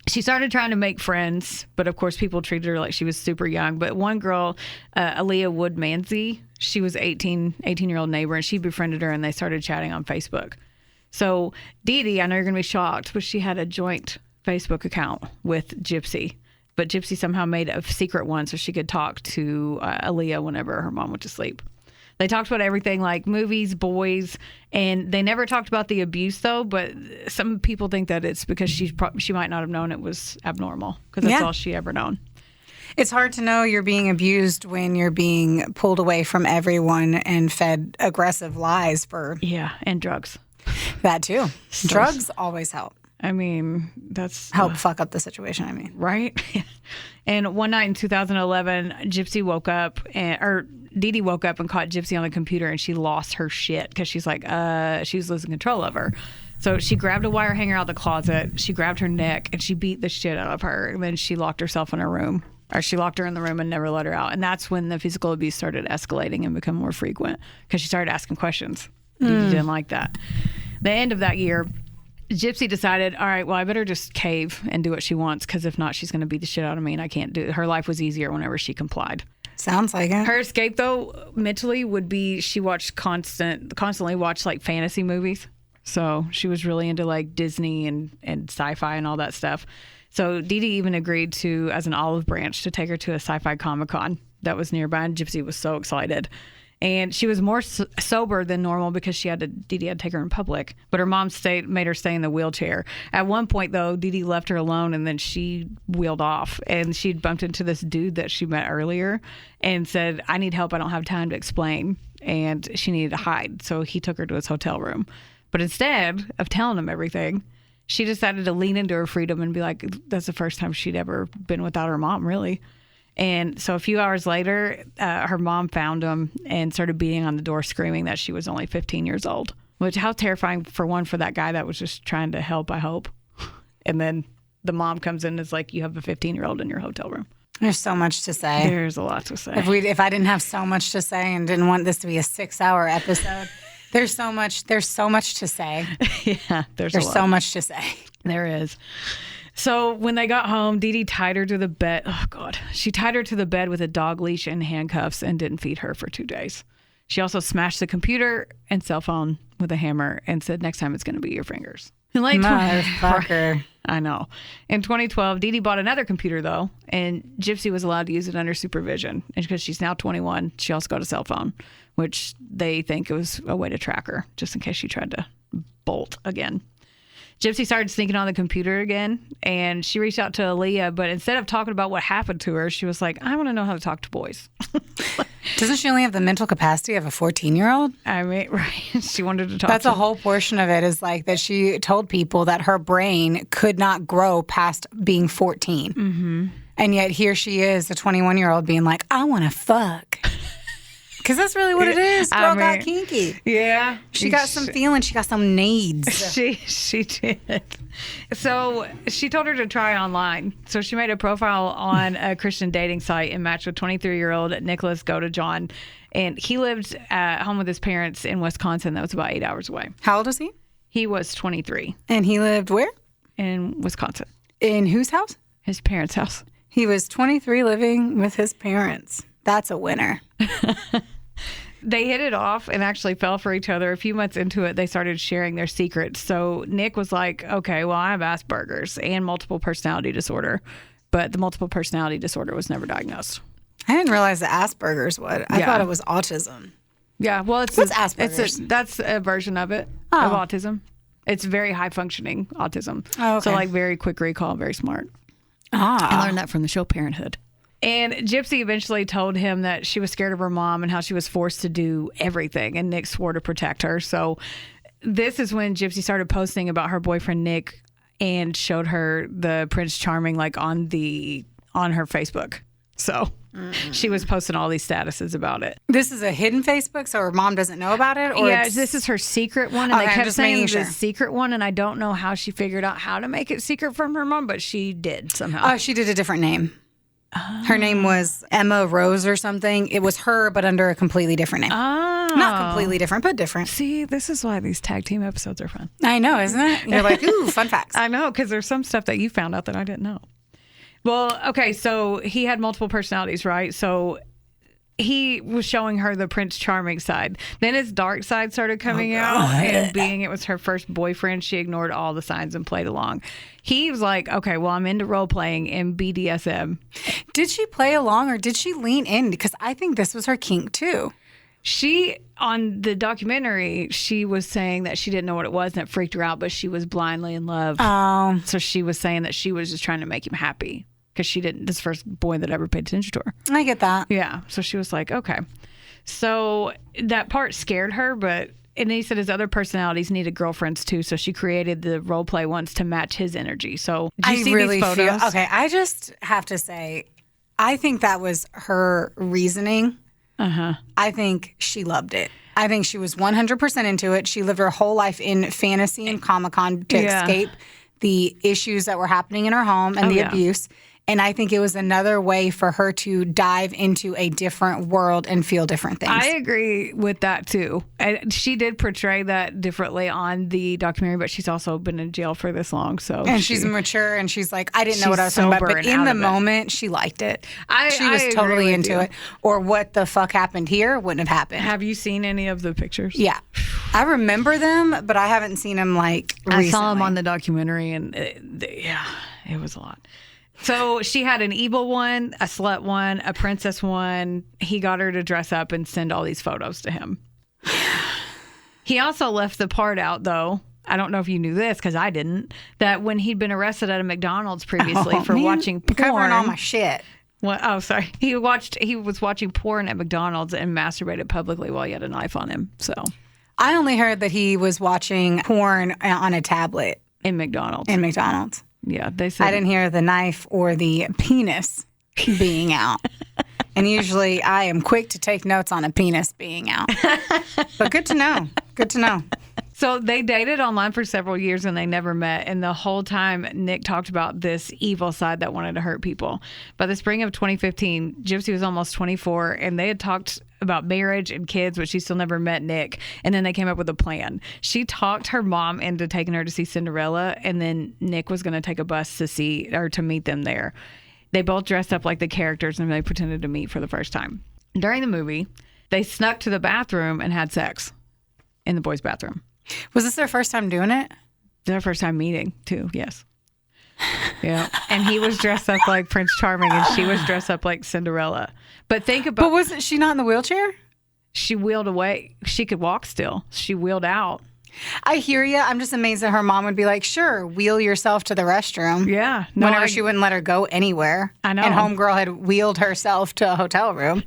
C: She started trying to make friends, but of course people treated her like she was super young. But one girl, Aaliyah Wood-Manzi, she was 18-year-old neighbor, and she befriended her and they started chatting on Facebook. So Dee Dee, I know you're going to be shocked, but she had a joint Facebook account with Gypsy, but Gypsy somehow made a secret one so she could talk to Aaliyah whenever her mom went to sleep. They talked about everything like movies, boys, and they never talked about the abuse though, but some people think that it's because she might not have known it was abnormal because that's all she ever known.
B: It's hard to know you're being abused when you're being pulled away from everyone and fed aggressive lies for...
C: Yeah, and drugs.
B: That too. Drugs always help.
C: I mean, that's...
B: Help fuck up the situation, I mean.
C: Right? And one night in 2011, Gypsy woke up, Dee Dee woke up and caught Gypsy on the computer, and she lost her shit because she's like, she was losing control of her. So she grabbed a wire hanger out of the closet, she grabbed her neck, and she beat the shit out of her. And then she locked herself in her room. Or she locked her in the room and never let her out. And that's when the physical abuse started escalating and become more frequent because she started asking questions. Dee Dee didn't like that. The end of that year, Gypsy decided, all right, well, I better just cave and do what she wants because if not, she's going to beat the shit out of me and I can't do it. Her life was easier whenever she complied.
B: Sounds like it.
C: Her escape, though, mentally would be she watched constantly watched like fantasy movies. So she was really into like Disney and sci-fi and all that stuff. So Dee Dee even agreed to, as an olive branch, to take her to a sci-fi Comic-Con that was nearby, and Gypsy was so excited. And she was more sober than normal because Dee Dee had to take her in public. But her mom made her stay in the wheelchair. At one point, though, Dee Dee left her alone and then she wheeled off. And she'd bumped into this dude that she met earlier and said, I need help. I don't have time to explain. And she needed to hide. So he took her to his hotel room. But instead of telling him everything, she decided to lean into her freedom and be like, that's the first time she'd ever been without her mom, really. And so a few hours later, her mom found him and started beating on the door, screaming that she was only 15 years old. Which, how terrifying for that guy that was just trying to help, I hope. And then the mom comes in and is like, you have a 15-year-old in your hotel room.
B: There's so much to say.
C: There's a lot to say.
B: If I didn't have so much to say and didn't want this to be a 6-hour episode, there's so much to say.
C: Yeah, there's
B: so much to say.
C: There is. So when they got home, Dee Dee tied her to the bed. Oh, God. She tied her to the bed with a dog leash and handcuffs and didn't feed her for 2 days. She also smashed the computer and cell phone with a hammer and said, next time it's going to be your fingers.
B: Motherfucker.
C: I know. In 2012, Dee Dee bought another computer, though, and Gypsy was allowed to use it under supervision. And because she's now 21, she also got a cell phone, which they think it was a way to track her, just in case she tried to bolt again. Gypsy started sneaking on the computer again, and she reached out to Aaliyah, but instead of talking about what happened to her, she was like, I want to know how to talk to boys.
B: Doesn't she only have the mental capacity of a 14-year-old?
C: I mean, right. She wanted to talk
B: That's
C: to
B: a whole portion of it is like that she told people that her brain could not grow past being 14. Mm-hmm. And yet here she is, a 21-year-old being like, I want to fuck. Because that's really what it is. Girl got kinky.
C: Yeah.
B: She got some feelings. She got some needs.
C: She did. So she told her to try online. So she made a profile on a Christian dating site and matched with 23-year-old Nicholas Godejon. And he lived at home with his parents in Wisconsin. That was about 8 hours away.
B: How old was he?
C: He was 23.
B: And he lived where?
C: In Wisconsin.
B: In whose house?
C: His parents' house.
B: He was 23 living with his parents. That's a winner.
C: They hit it off and actually fell for each other. A few months into it, they started sharing their secrets. So Nick was like, okay, well, I have Asperger's and multiple personality disorder. But the multiple personality disorder was never diagnosed.
B: I didn't realize that Asperger's was. I thought it was autism.
C: Yeah, well,
B: What's Asperger's?
C: That's a version of it, of autism. It's very high functioning autism.
B: Oh, okay.
C: So like very quick recall, very smart.
B: Ah.
C: I learned that from the show Parenthood. And Gypsy eventually told him that she was scared of her mom and how she was forced to do everything. And Nick swore to protect her. So this is when Gypsy started posting about her boyfriend, Nick, and showed her the Prince Charming like on her Facebook. So she was posting all these statuses about it.
B: This is a hidden Facebook, so her mom doesn't know about it? Or
C: Yeah, this is her secret one. And
B: Okay,
C: they
B: I'm
C: kept
B: just
C: saying
B: making
C: the
B: sure.
C: secret one. And I don't know how she figured out how to make it secret from her mom, but she did somehow.
B: Oh, she did a different name. Her name was Emma Rose or something. It was her, but under a completely different name.
C: Oh.
B: Not completely different, but different.
C: See, this is why these tag team episodes are fun.
B: I know, isn't it? You're like, ooh, fun facts.
C: I know, because there's some stuff that you found out that I didn't know. Well, okay, so he had multiple personalities, right? So he was showing her the Prince Charming side. Then his dark side started coming out, and being it was her first boyfriend, she ignored all the signs and played along. He was like, okay, well, I'm into role playing and BDSM.
B: Did she play along or did she lean in? Because I think this was her kink too.
C: She, on the documentary, she was saying that she didn't know what it was and it freaked her out, but she was blindly in love.
B: Oh.
C: So she was saying that she was just trying to make him happy because she didn't, this first boy that ever paid attention to her.
B: I get that.
C: Yeah. So she was like, okay. So that part scared her, but, and then he said his other personalities needed girlfriends too. So she created the role play once to match his energy. So do you see these photos?
B: Okay, I just have to say, I think that was her reasoning. I think she loved it. I think she was 100% into it. She lived her whole life in fantasy and Comic-Con to escape the issues that were happening in her home and the abuse. And I think it was another way for her to dive into a different world and feel different things.
C: I agree with that too. She did portray that differently on the documentary, but she's also been in jail for this long. So
B: and she's mature and she's like, I didn't know what I was talking about. But in the moment, she liked it. She was totally into it. Or what the fuck happened here wouldn't have happened.
C: Have you seen any of the pictures?
B: Yeah. I remember them, but I haven't seen them like recently.
C: I saw them on the documentary and it was a lot. So she had an evil one, a slut one, a princess one. He got her to dress up and send all these photos to him. He also left the part out, though. I don't know if you knew this because I didn't. That when he'd been arrested at a McDonald's previously for watching porn.
B: Covering all my shit.
C: What? Oh, sorry. He was watching porn at McDonald's and masturbated publicly while he had a knife on him. So
B: I only heard that he was watching porn on a tablet
C: in McDonald's. Yeah, they said.
B: I didn't hear the knife or the penis being out. And usually I am quick to take notes on a penis being out. But good to know. Good to know.
C: So they dated online for several years and they never met. And the whole time, Nick talked about this evil side that wanted to hurt people. By the spring of 2015, Gypsy was almost 24 and they had talked about marriage and kids, but she still never met Nick. And then they came up with a plan. She talked her mom into taking her to see Cinderella, and then Nick was going to take a bus to meet them there. They both dressed up like the characters and they pretended to meet for the first time. During the movie, they snuck to the bathroom and had sex in the boys' bathroom.
B: Was this their first time doing it?
C: Their first time meeting, too, yes. Yeah. And he was dressed up like Prince Charming and she was dressed up like Cinderella. But think about...
B: But wasn't she not in the wheelchair?
C: She wheeled away. She could walk still. She wheeled out.
B: I hear you. I'm just amazed that her mom would be like, sure, wheel yourself to the restroom.
C: Yeah.
B: Whenever she wouldn't let her go anywhere.
C: I know.
B: And homegirl had wheeled herself to a hotel room.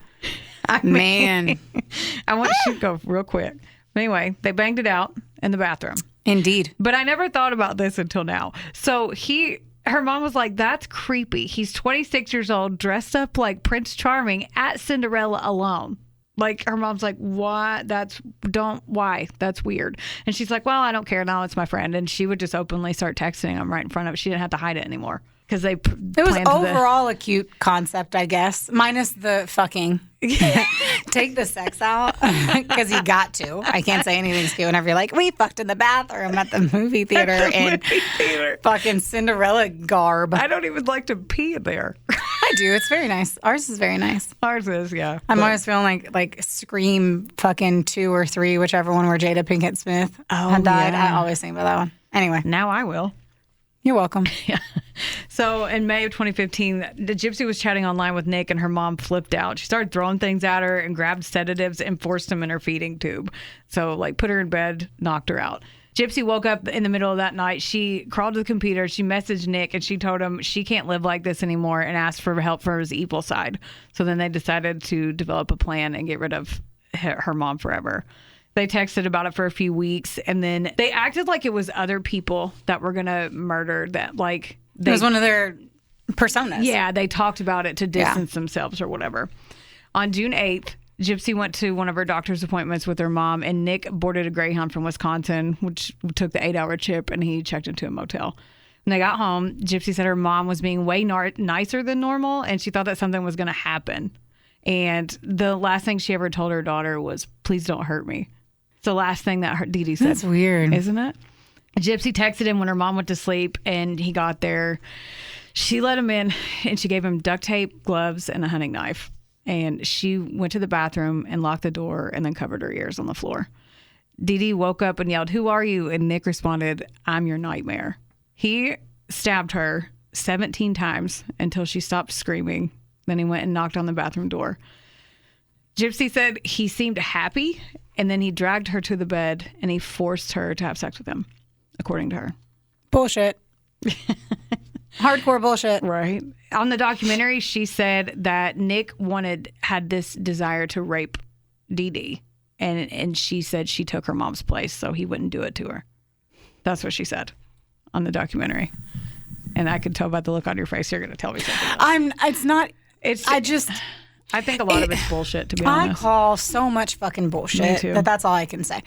B: Man.
C: I want to go real quick. Anyway, they banged it out in the bathroom.
B: Indeed.
C: But I never thought about this until now. So her mom was like, that's creepy. He's 26 years old, dressed up like Prince Charming at Cinderella alone. Like, her mom's like, what? Why? That's weird. And she's like, well, I don't care now. It's my friend. And she would just openly start texting him right in front of it. She didn't have to hide it anymore. Because it
B: was overall a cute concept, I guess, minus the fucking. Take the sex out because you got to. I can't say anything's cute whenever you're like, we fucked in the bathroom at the movie theater in fucking Cinderella garb.
C: I don't even like to pee in there.
B: I do. It's very nice. Ours is very nice.
C: Ours is, yeah.
B: I'm always feeling like Scream fucking 2 or 3, whichever one where Jada Pinkett Smith had died.
C: Yeah.
B: I always think about that one. Anyway.
C: Now I will.
B: You're welcome.
C: Yeah. So in May of 2015, the Gypsy was chatting online with Nick and her mom flipped out. She started throwing things at her and grabbed sedatives and forced them in her feeding tube. So like put her in bed, knocked her out. Gypsy woke up in the middle of that night. She crawled to the computer. She messaged Nick and she told him she can't live like this anymore and asked for help for his evil side. So then they decided to develop a plan and get rid of her mom forever. They texted about it for a few weeks, and then they acted like it was other people that were going to murder that. Like
B: it was one of their personas.
C: Yeah, they talked about it to distance themselves or whatever. On June 8th, Gypsy went to one of her doctor's appointments with her mom, and Nick boarded a Greyhound from Wisconsin, which took the 8-hour trip, and he checked into a motel. When they got home, Gypsy said her mom was being way nicer than normal, and she thought that something was going to happen. And the last thing she ever told her daughter was, please don't hurt me. It's the last thing that Dee Dee said.
B: That's weird.
C: Isn't it? Gypsy texted him when her mom went to sleep, and he got there. She let him in, and she gave him duct tape, gloves, and a hunting knife. And she went to the bathroom and locked the door and then covered her ears on the floor. Dee Dee woke up and yelled, who are you? And Nick responded, I'm your nightmare. He stabbed her 17 times until she stopped screaming. Then he went and knocked on the bathroom door. Gypsy said he seemed happy, and then he dragged her to the bed and he forced her to have sex with him, according to her.
B: Bullshit. Hardcore bullshit.
C: Right. On the documentary, she said that Nick had this desire to rape Dee Dee, and she said she took her mom's place so he wouldn't do it to her. That's what she said on the documentary. And I could tell by the look on your face, you're going to tell me something else. I think a lot of it's bullshit, to be honest.
B: I call so much fucking bullshit that's all I can say.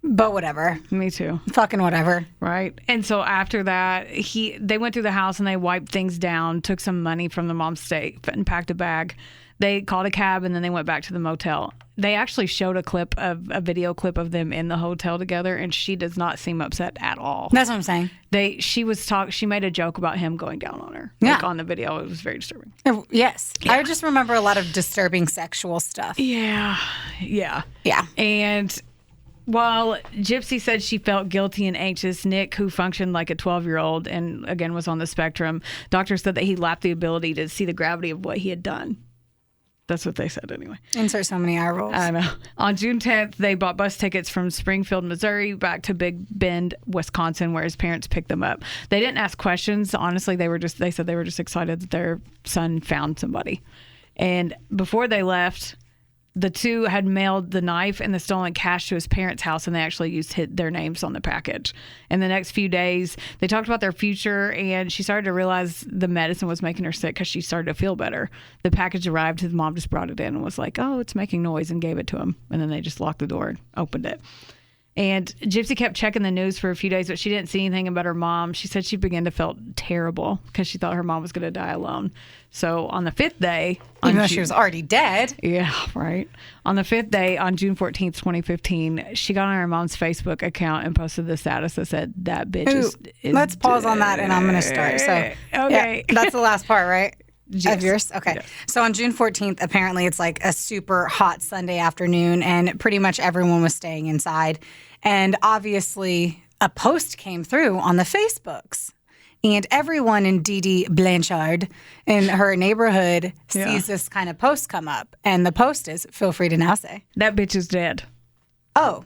B: But whatever.
C: Me too.
B: Fucking whatever.
C: Right. And so after that, they went through the house and they wiped things down, took some money from the mom's safe and packed a bag. They called a cab and then they went back to the motel. They actually showed a video clip of them in the hotel together, and she does not seem upset at all.
B: That's what I'm saying.
C: She made a joke about him going down on her.
B: Yeah.
C: Like on the video. It was very disturbing.
B: Yes.
C: Yeah.
B: I just remember a lot of disturbing sexual stuff.
C: Yeah. Yeah.
B: Yeah.
C: And while Gypsy said she felt guilty and anxious, Nick, who functioned like a 12-year-old and again was on the spectrum, doctors said that he lacked the ability to see the gravity of what he had done. That's what they said anyway.
B: Insert so many eye rolls.
C: I know. On June 10th, they bought bus tickets from Springfield, Missouri, back to Big Bend, Wisconsin, where his parents picked them up. They didn't ask questions. Honestly, they said they were just excited that their son found somebody. And before they left, the two had mailed the knife and the stolen cash to his parents' house, and they actually used their names on the package. In the next few days, they talked about their future, and she started to realize the medicine was making her sick because she started to feel better. The package arrived. His mom just brought it in and was like, oh, it's making noise, and gave it to him. And then they just locked the door and opened it. And Gypsy kept checking the news for a few days, but she didn't see anything about her mom. She said she began to feel terrible because she thought her mom was going to die alone. So on the fifth day...
B: Even though she was already dead.
C: Yeah, right. On the fifth day, on June 14th, 2015, she got on her mom's Facebook account and posted the status that said, that bitch is
B: let's pause on that and I'm going to start. So,
C: okay.
B: Yeah, that's the last part, right?
C: Yes.
B: Of yours? Okay.
C: Yes.
B: So on June 14th, apparently it's like a super hot Sunday afternoon, and pretty much everyone was staying inside. And obviously a post came through on the Facebooks. And everyone in Dee Dee Blanchard in her neighborhood sees this kind of post come up. And the post is, feel free to now say,
C: that bitch is dead.
B: Oh,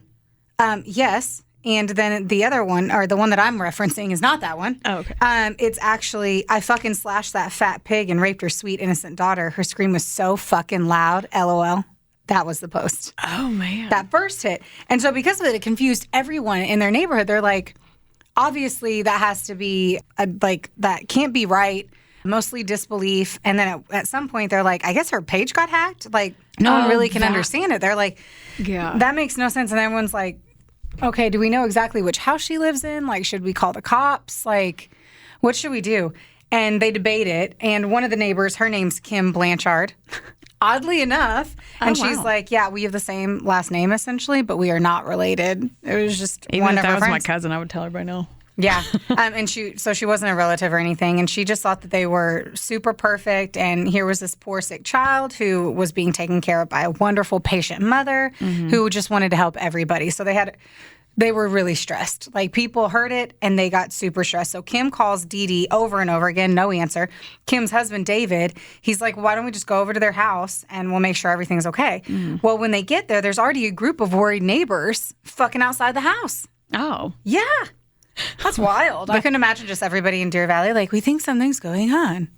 B: yes. And then the other one, or the one that I'm referencing, is not that one.
C: Oh, okay.
B: It's actually, I fucking slashed that fat pig and raped her sweet innocent daughter. Her scream was so fucking loud. LOL. That was the post.
C: Oh, man.
B: That first hit. And so because of it, it confused everyone in their neighborhood. They're like, obviously that has to be, that can't be right. Mostly disbelief. And then at some point, they're like, I guess her page got hacked. Like, no one really can understand it. They're like, that makes no sense. And everyone's like, okay, do we know exactly which house she lives in? Like, should we call the cops? Like, what should we do? And they debate it. And one of the neighbors, her name's Kim Blanchard, oddly enough. And she's like, yeah, we have the same last name, essentially, but we are not related. It was just
C: Even
B: one
C: if
B: of her
C: that was
B: friends.
C: my cousin, I would tell everybody no.
B: Yeah. And she wasn't a relative or anything. And she just thought that they were super perfect. And here was this poor sick child who was being taken care of by a wonderful patient mother who just wanted to help everybody. So they were really stressed. Like, people heard it and they got super stressed. So Kim calls Dee Dee over and over again, no answer. Kim's husband, David, he's like, why don't we just go over to their house and we'll make sure everything's okay? Well, when they get there, there's already a group of worried neighbors fucking outside the house.
C: Oh.
B: Yeah. That's wild. I couldn't imagine just everybody in Deer Valley like, we think something's going on.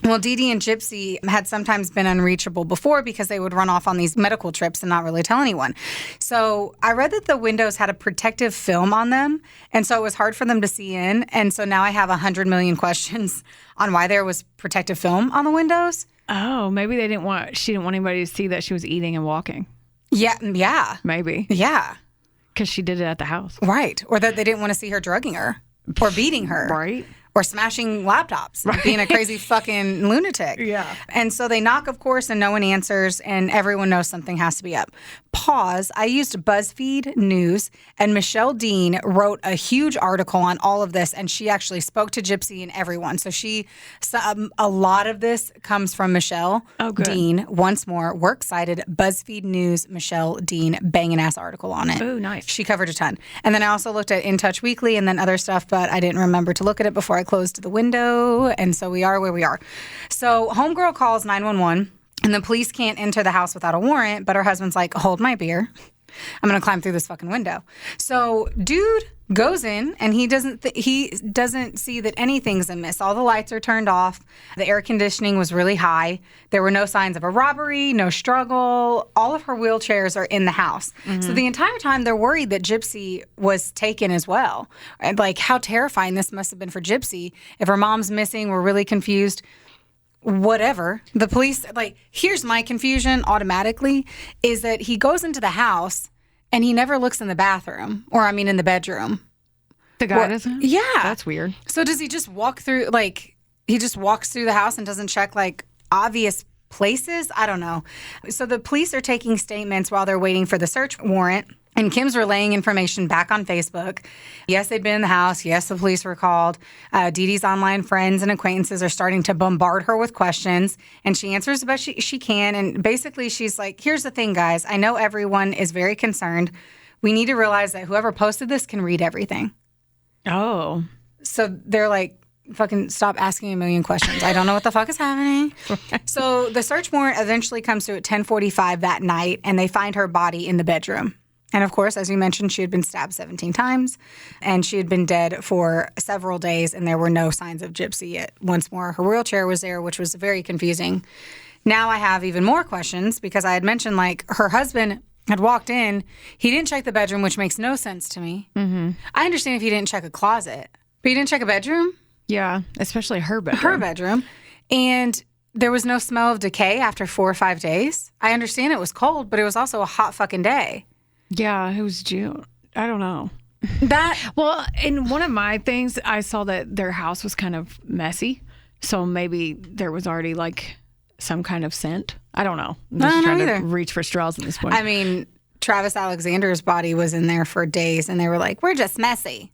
B: Well, Dee Dee and Gypsy had sometimes been unreachable before because they would run off on these medical trips and not really tell anyone. So I read that the windows had a protective film on them, and so it was hard for them to see in. And so now I have 100 million questions on why there was protective film on the windows.
C: Oh, maybe she didn't want anybody to see that she was eating and walking.
B: Yeah.
C: Maybe.
B: Yeah.
C: Because she did it at the house.
B: Right. Or that they didn't want to see her drugging her or beating her.
C: Right.
B: Or smashing laptops, being a crazy fucking lunatic.
C: Yeah.
B: And so they knock, of course, and no one answers, and everyone knows something has to be up. Pause. I used BuzzFeed News, and Michelle Dean wrote a huge article on all of this, and she actually spoke to Gypsy and everyone. So a lot of this comes from Michelle Dean. Once more, works cited, BuzzFeed News, Michelle Dean, banging ass article on it.
C: Oh, nice.
B: She covered a ton. And then I also looked at In Touch Weekly and then other stuff, but I didn't remember to look at it before I closed the window. And so we are where we are. So homegirl calls 911 and the police can't enter the house without a warrant, but her husband's like, hold my beer. I'm going to climb through this fucking window. So dude goes in and he doesn't see that anything's amiss. All the lights are turned off. The air conditioning was really high. There were no signs of a robbery, no struggle. All of her wheelchairs are in the house. So the entire time they're worried that Gypsy was taken as well. And like, how terrifying this must have been for Gypsy. If her mom's missing, we're really confused. Whatever. The police, here's my confusion automatically, is that he goes into the house and he never looks in the bathroom, in the bedroom.
C: The guy doesn't?
B: Yeah.
C: That's weird.
B: So does he just walk through, he just walks through the house and doesn't check, obvious places? I don't know. So the police are taking statements while they're waiting for the search warrant. And Kim's relaying information back on Facebook. Yes, they'd been in the house. Yes, the police were called. Dee Dee's online friends and acquaintances are starting to bombard her with questions. And she answers the best she can. And basically, she's like, here's the thing, guys. I know everyone is very concerned. We need to realize that whoever posted this can read everything.
C: Oh.
B: So they're like, fucking stop asking a million questions. I don't know what the fuck is happening. So the search warrant eventually comes through at 10:45 that night. And they find her body in the bedroom. And of course, as you mentioned, she had been stabbed 17 times and she had been dead for several days and there were no signs of Gypsy yet. Once more, her wheelchair was there, which was very confusing. Now I have even more questions because I had mentioned her husband had walked in. He didn't check the bedroom, which makes no sense to me. Mm-hmm. I understand if he didn't check a closet, but he didn't check a bedroom?
C: Yeah, especially her bedroom.
B: Her bedroom. And there was no smell of decay after 4 or 5 days. I understand it was cold, but it was also a hot fucking day.
C: Yeah, it was June. I don't know. Well, in one of my things, I saw that their house was kind of messy. So maybe there was already some kind of scent. I don't know. I'm just trying to reach for straws at this point.
B: I mean, Travis Alexander's body was in there for days and they were like, we're just messy.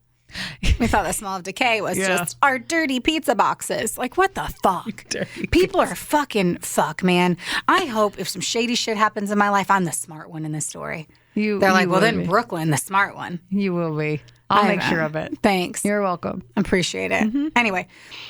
B: We thought the smell of decay was just our dirty pizza boxes. What the fuck? People are fuck, man. I hope if some shady shit happens in my life, I'm the smart one in this story. They're like, well, then Brooklyn, the smart one.
C: You will be. I'll make sure of it.
B: Thanks.
C: You're welcome.
B: Appreciate it. Anyway,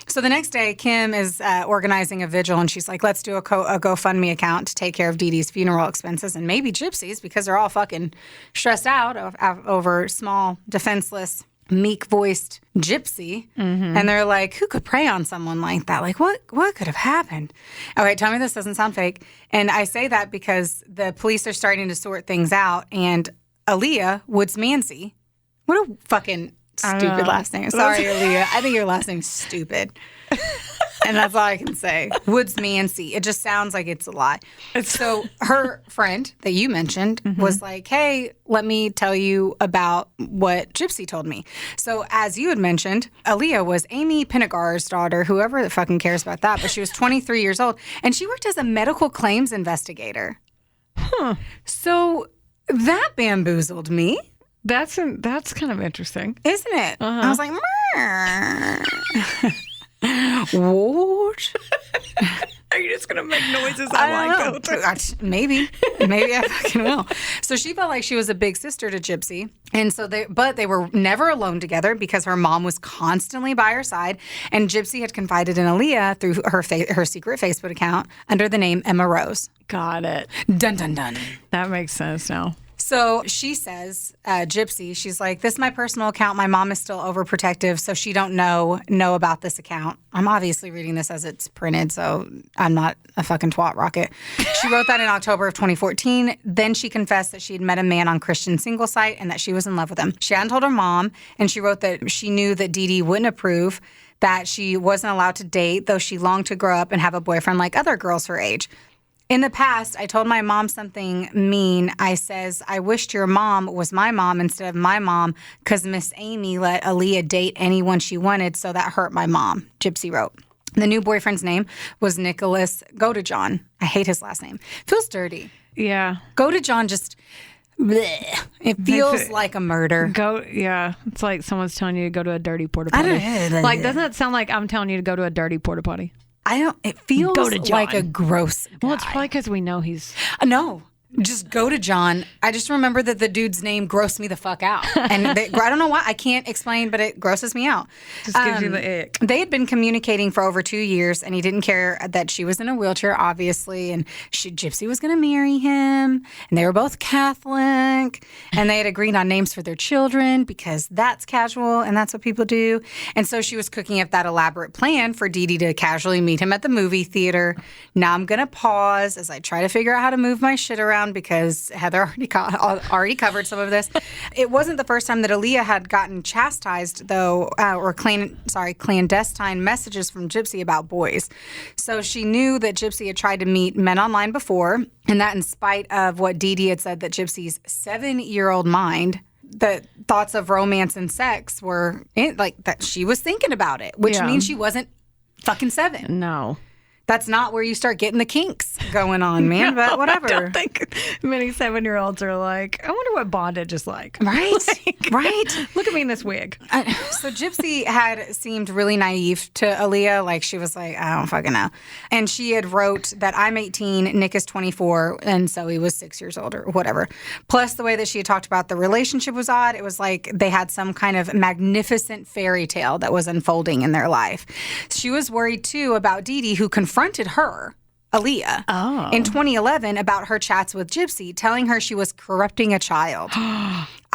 B: so the next day, Kim is organizing a vigil, and she's like, let's do a GoFundMe account to take care of Dee Dee's funeral expenses and maybe Gypsy's, because they're all fucking stressed out over small, defenseless, meek-voiced Gypsy. And they're like, who could prey on someone like that? Like, what could have happened? Okay, tell me this doesn't sound fake. And I say that because the police are starting to sort things out, and Aaliyah Woods-Mancy, what a fucking stupid last name. Sorry, Aaliyah. I think your last name's stupid. And that's all I can say. Woods-Mancy. It just sounds like it's a lie. So her friend that you mentioned was like, hey, let me tell you about what Gypsy told me. So as you had mentioned, Aaliyah was Amy Pinnegar's daughter, whoever the fucking cares about that, but she was 23 years old, and she worked as a medical claims investigator. So that bamboozled me.
C: That's kind of interesting.
B: Isn't it? I was like, what?
C: Are you just going to make noises?
B: I don't know. Maybe I fucking will. So she felt like she was a big sister to Gypsy. And so they were never alone together because her mom was constantly by her side. And Gypsy had confided in Aaliyah through her secret Facebook account under the name Emma Rose.
C: Got it.
B: Dun, dun, dun.
C: That makes sense now.
B: So she says, Gypsy, she's like, this is my personal account. My mom is still overprotective, so she don't know about this account. I'm obviously reading this as it's printed, so I'm not a fucking twat rocket. She wrote that in October of 2014. Then she confessed that she had met a man on Christian Single Site and that she was in love with him. She hadn't told her mom, and she wrote that she knew that Dee Dee wouldn't approve, that she wasn't allowed to date, though she longed to grow up and have a boyfriend like other girls her age. In the past, I told my mom something mean. I says, I wished your mom was my mom instead of my mom because Miss Amy let Aaliyah date anyone she wanted, so that hurt my mom, Gypsy wrote. The new boyfriend's name was Nicholas Godejon. I hate his last name. Feels dirty.
C: Yeah.
B: Godejon just, bleh. It feels like a murder.
C: Yeah. It's like someone's telling you to go to a dirty porta potty. Like, doesn't that sound like I'm telling you to go to a dirty porta potty?
B: It feels like a gross guy.
C: Well, it's probably because we know he's...
B: No. Just Godejon. I just remember that the dude's name grossed me the fuck out. And I don't know why. I can't explain, but it grosses me out.
C: Just gives you the ick.
B: They had been communicating for over 2 years, and he didn't care that she was in a wheelchair, obviously, and Gypsy was going to marry him, and they were both Catholic, and they had agreed on names for their children because that's casual, and that's what people do. And so she was cooking up that elaborate plan for Dee Dee to casually meet him at the movie theater. Now I'm going to pause as I try to figure out how to move my shit around, because Heather already covered some of this. It wasn't the first time that Aaliyah had gotten chastised, though, or clandestine messages from Gypsy about boys. So she knew that Gypsy had tried to meet men online before, and that in spite of what Dee Dee had said, that Gypsy's 7-year-old mind, the thoughts of romance and sex were that she was thinking about it, which means she wasn't fucking 7.
C: No.
B: That's not where you start getting the kinks going on, man, but whatever.
C: I don't think many 7-year-olds are like, I wonder what bondage is like.
B: Right, right.
C: Look at me in this wig.
B: So Gypsy had seemed really naive to Aaliyah. Like, she was like, I don't fucking know. And she had wrote that I'm 18, Nick is 24, and so he was 6 years old or whatever. Plus, the way that she had talked about the relationship was odd. It was like they had some kind of magnificent fairy tale that was unfolding in their life. She was worried, too, about Dee Dee, who confronted her, Aaliyah, in 2011 about her chats with Gypsy, telling her she was corrupting a child.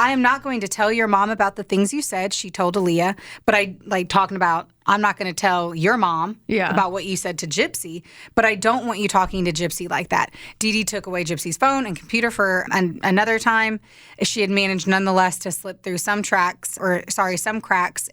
B: I am not going to tell your mom about the things you said, she told Aaliyah, but I'm not going to tell your mom about what you said to Gypsy, but I don't want you talking to Gypsy like that. Dee Dee took away Gypsy's phone and computer for another time. She had managed nonetheless to slip through some cracks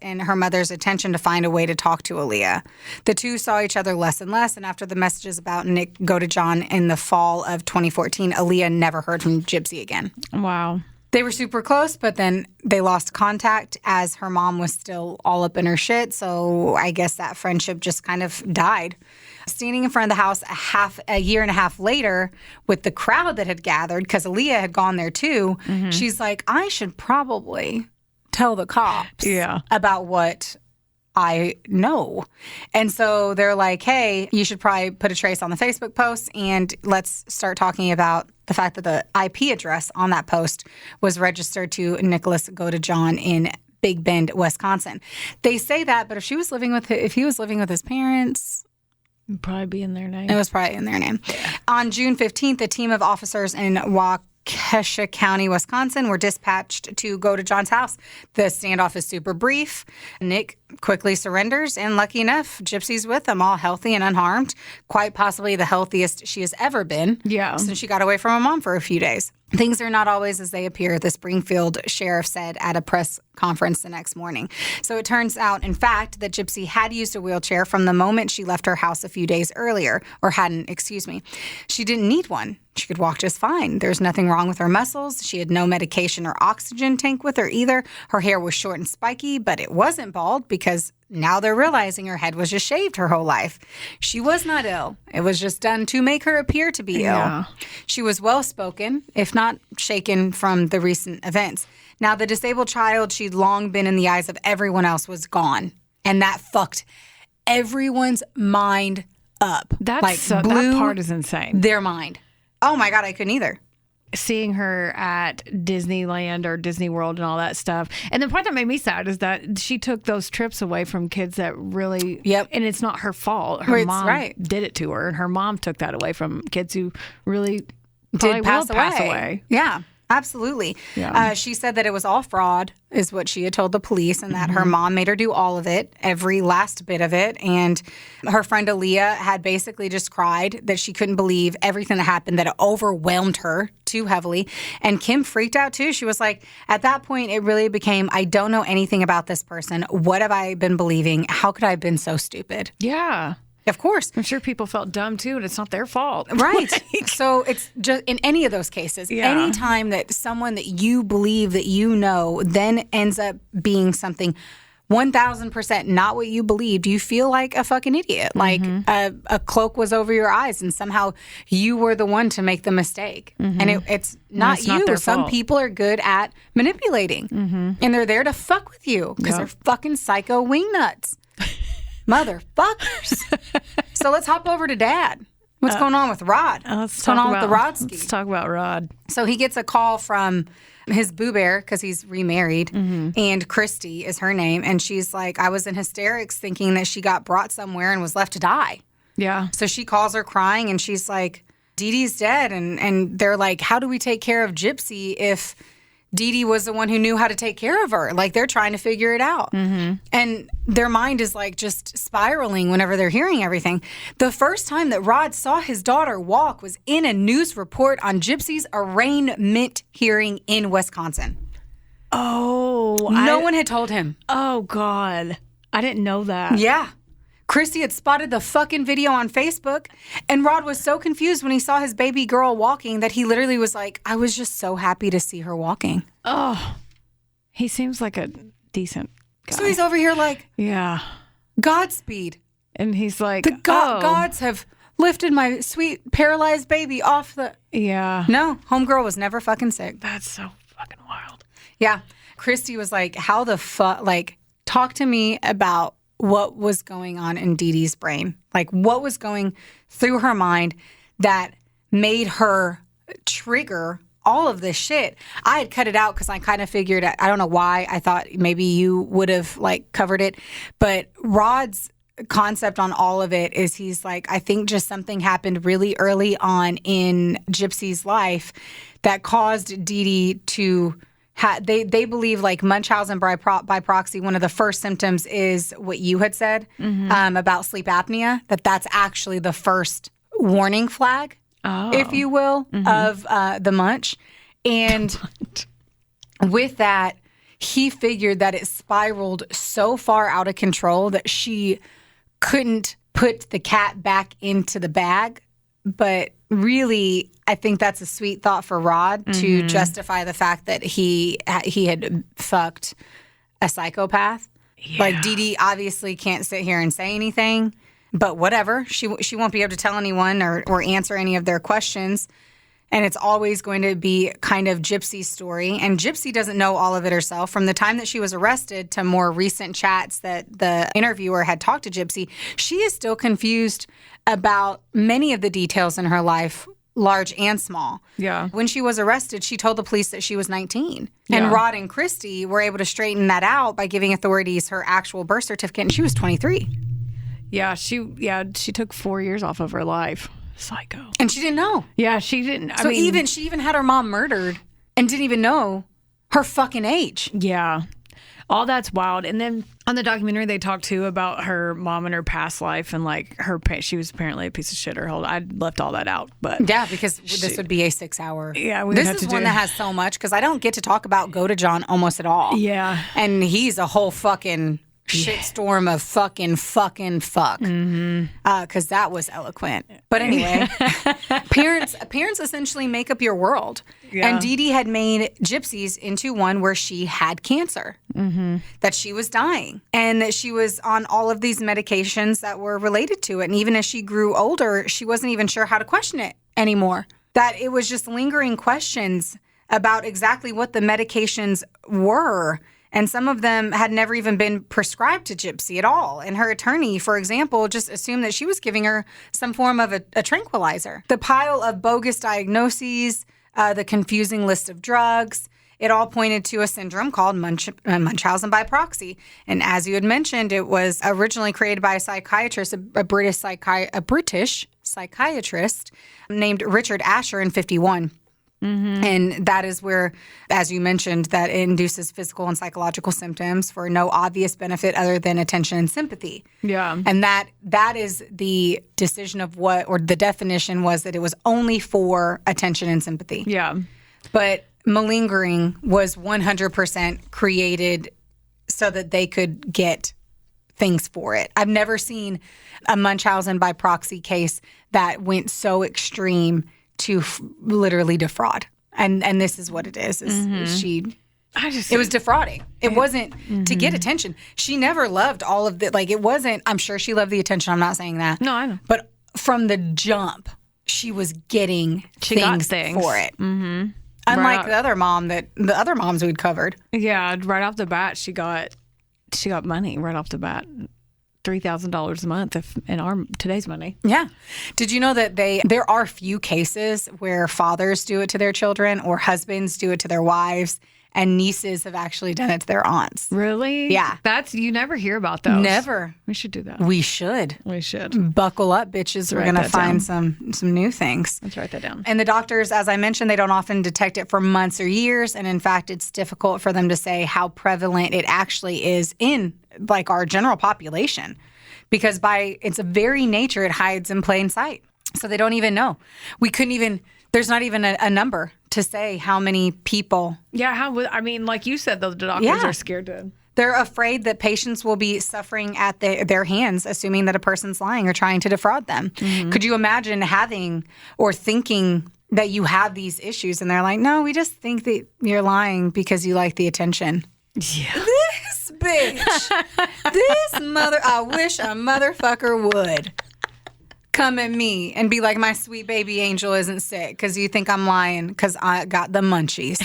B: in her mother's attention to find a way to talk to Aaliyah. The two saw each other less and less, and after the messages about Nick Godejon in the fall of 2014, Aaliyah never heard from Gypsy again.
C: Wow.
B: They were super close, but then they lost contact as her mom was still all up in her shit. So I guess that friendship just kind of died. Standing in front of the house a year and a half later with the crowd that had gathered, because Aaliyah had gone there too, she's like, I should probably tell the cops about what I know. And so they're like, hey, you should probably put a trace on the Facebook post, and let's start talking about the fact that the IP address on that post was registered to Nicholas Godejon in Big Bend, Wisconsin. They say that, but if he was living with his parents,
C: It'd probably be in their name.
B: it was probably in their name. Yeah. On June 15th, a team of officers in Waukesha County, Wisconsin, were dispatched to Godejon's house. The standoff is super brief. Nick quickly surrenders, and lucky enough, Gypsy's with him, all healthy and unharmed. Quite possibly the healthiest she has ever been.
C: Yeah.
B: Since she got away from her mom for a few days. Things are not always as they appear, the Springfield sheriff said at a press conference the next morning. So it turns out, in fact, that Gypsy had used a wheelchair from the moment she left her house a few days earlier, or hadn't, excuse me. She didn't need one. She could walk just fine. There's nothing wrong with her muscles. She had no medication or oxygen tank with her either. Her hair was short and spiky, but it wasn't bald because now they're realizing her head was just shaved her whole life. She was not ill. It was just done to make her appear to be ill. She was well-spoken, if not shaken from the recent events. Now, the disabled child she'd long been in the eyes of everyone else was gone. And that fucked everyone's mind up.
C: That part is insane.
B: Their mind. Oh, my God, I couldn't either.
C: Seeing her at Disneyland or Disney World and all that stuff. And the part that made me sad is that she took those trips away from kids that really...
B: Yep.
C: And it's not her fault. Her mom
B: right.
C: did it to her. And her mom took that away from kids who really did pass away.
B: Yeah. Absolutely.
C: Yeah.
B: She said that it was all fraud, is what she had told the police, and that her mom made her do all of it, every last bit of it. And her friend Aaliyah had basically just cried that she couldn't believe everything that happened, that it overwhelmed her too heavily. And Kim freaked out too. She was like, at that point, it really became, I don't know anything about this person. What have I been believing? How could I have been so stupid?
C: Yeah.
B: Of course.
C: I'm sure people felt dumb too, and it's not their fault.
B: Right. So it's just in any of those cases, any time that someone that you believe that you know then ends up being something 1,000% not what you believed, you feel like a fucking idiot. Like a cloak was over your eyes and somehow you were the one to make the mistake. And it's not you.
C: Not their
B: Some
C: fault.
B: people are good at manipulating and they're there to fuck with you because they're fucking psycho wingnuts. Motherfuckers. So let's hop over to Dad. What's going on with Rod? What's going on with the Rodski?
C: Let's talk about Rod.
B: So he gets a call from his boo bear because he's remarried, and Christy is her name. And she's like, I was in hysterics thinking that she got brought somewhere and was left to die.
C: Yeah.
B: So she calls her crying, and she's like, Dee Dee's dead. And they're like, how do we take care of Gypsy if Dee Dee was the one who knew how to take care of her? Like, they're trying to figure it out. And their mind is like just spiraling whenever they're hearing everything. The first time that Rod saw his daughter walk was in a news report on Gypsy's arraignment hearing in Wisconsin.
C: Oh.
B: No one had told him.
C: Oh, God. I didn't know that.
B: Yeah. Christy had spotted the fucking video on Facebook, and Rod was so confused when he saw his baby girl walking that he literally was like, I was just so happy to see her walking.
C: Oh. He seems like a decent guy.
B: So he's over here like,
C: yeah.
B: Godspeed.
C: And he's like,
B: The gods have lifted my sweet paralyzed baby off the...
C: Yeah.
B: No, homegirl was never fucking sick.
C: That's so fucking wild.
B: Yeah. Christy was like, how the fuck... Like, talk to me about what was going on in Dee Dee's brain. Like, what was going through her mind that made her trigger all of this shit. I had cut it out because I kind of figured, I don't know why, I thought maybe you would have, like, covered it. But Rod's concept on all of it is he's like, I think just something happened really early on in Gypsy's life that caused Dee Dee to... They believe, like, Munchausen by proxy, one of the first symptoms is what you had said about sleep apnea, that's actually the first warning flag, if you will, of the munch. And with that, he figured that it spiraled so far out of control that she couldn't put the cat back into the bag. But really, I think that's a sweet thought for Rod to justify the fact that he had fucked a psychopath. Yeah. Like, Dee Dee obviously can't sit here and say anything, but whatever. She won't be able to tell anyone or answer any of their questions. And it's always going to be kind of Gypsy's story. And Gypsy doesn't know all of it herself. From the time that she was arrested to more recent chats that the interviewer had talked to Gypsy, she is still confused about many of the details in her life large and small.
C: Yeah.
B: When she was arrested, she told the police that she was 19.
C: Yeah.
B: And Rod and Christy were able to straighten that out by giving authorities her actual birth certificate, and she was 23.
C: Yeah, she took 4 years off of her life. Psycho.
B: And she didn't know.
C: Yeah, she didn't.
B: She even had her mom murdered and didn't even know her fucking age.
C: Yeah. All that's wild. And then on the documentary, they talked too about her mom and her past life and like she was apparently a piece of shit her whole. I left all that out, but
B: yeah, because this would be a 6 hour.
C: Yeah,
B: this is one that has so much because I don't get to talk about Godejon almost at all.
C: Yeah,
B: and he's a whole fucking shitstorm of fucking fuck. Because that was eloquent. But anyway, parents essentially make up your world. Yeah. And Dee Dee had made Gypsy's into one where she had cancer, that she was dying, and that she was on all of these medications that were related to it. And even as she grew older, she wasn't even sure how to question it anymore. That it was just lingering questions about exactly what the medications were. And some of them had never even been prescribed to Gypsy at all. And her attorney, for example, just assumed that she was giving her some form of a tranquilizer. The pile of bogus diagnoses, the confusing list of drugs, it all pointed to a syndrome called Munchausen by proxy. And as you had mentioned, it was originally created by a psychiatrist, a British psychiatrist named Richard Asher in 1951. And that is where, as you mentioned, that it induces physical and psychological symptoms for no obvious benefit other than attention and sympathy.
C: Yeah.
B: And that is the decision of what, or the definition was that it was only for attention and sympathy.
C: Yeah.
B: But malingering was 100% created so that they could get things for it. I've never seen a Munchausen by proxy case that went so extreme to literally defraud. And this is what it is. It was defrauding. It wasn't to get attention. She never loved all of the, like, it wasn't, I'm sure she loved the attention. I'm not saying that.
C: No, I know.
B: But from the jump, she was getting things for it. Mm-hmm. Unlike the other moms we'd covered.
C: Yeah, right off the bat, she got money right off the bat. $3,000 a month in today's money.
B: Yeah. Did you know that there are few cases where fathers do it to their children or husbands do it to their wives, and nieces have actually done it to their aunts?
C: Really?
B: Yeah.
C: You never hear about those.
B: Never.
C: We should do that.
B: We should. Buckle up, bitches. We're going to find some new things.
C: Let's write that down.
B: And the doctors, as I mentioned, they don't often detect it for months or years. And in fact, it's difficult for them to say how prevalent it actually is in like our general population, because by its very nature, it hides in plain sight. So they don't even know. There's not even a number to say how many people.
C: Yeah, like you said, the doctors are scared to.
B: They're afraid that patients will be suffering at their hands, assuming that a person's lying or trying to defraud them. Mm-hmm. Could you imagine having or thinking that you have these issues and they're like, no, we just think that you're lying because you like the attention.
C: Yeah.
B: This bitch. I wish a motherfucker would come at me and be like, my sweet baby angel isn't sick because you think I'm lying because I got the munchies.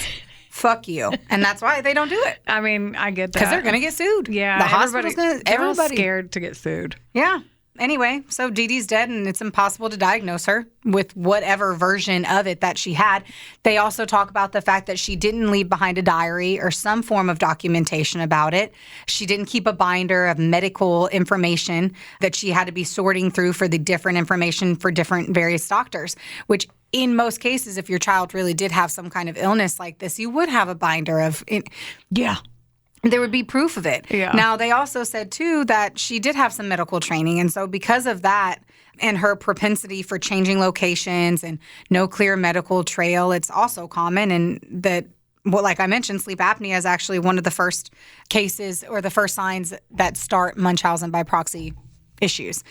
B: Fuck you. And that's why they don't do it.
C: I mean, I get that.
B: Because they're going to get sued.
C: Yeah.
B: The hospital's going to, everybody.
C: Scared to get sued.
B: Yeah. Anyway, so Dee Dee's dead and it's impossible to diagnose her with whatever version of it that she had. They also talk about the fact that she didn't leave behind a diary or some form of documentation about it. She didn't keep a binder of medical information that she had to be sorting through for the different information for different various doctors, which in most cases, if your child really did have some kind of illness like this, you would have a binder of it.
C: Yeah.
B: There would be proof of it.
C: Yeah.
B: Now, they also said, too, that she did have some medical training. And so because of that and her propensity for changing locations and no clear medical trail, it's also common. And that, well, like I mentioned, sleep apnea is actually one of the first cases or the first signs that start Munchausen by proxy issues.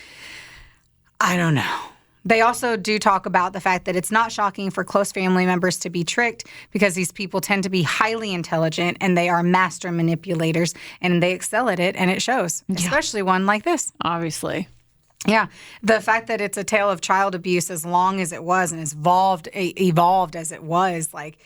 B: I don't know. They also do talk about the fact that it's not shocking for close family members to be tricked because these people tend to be highly intelligent and they are master manipulators and they excel at it and it shows, especially one like this.
C: Obviously.
B: Yeah. The fact that it's a tale of child abuse as long as it was and as evolved as it was, like,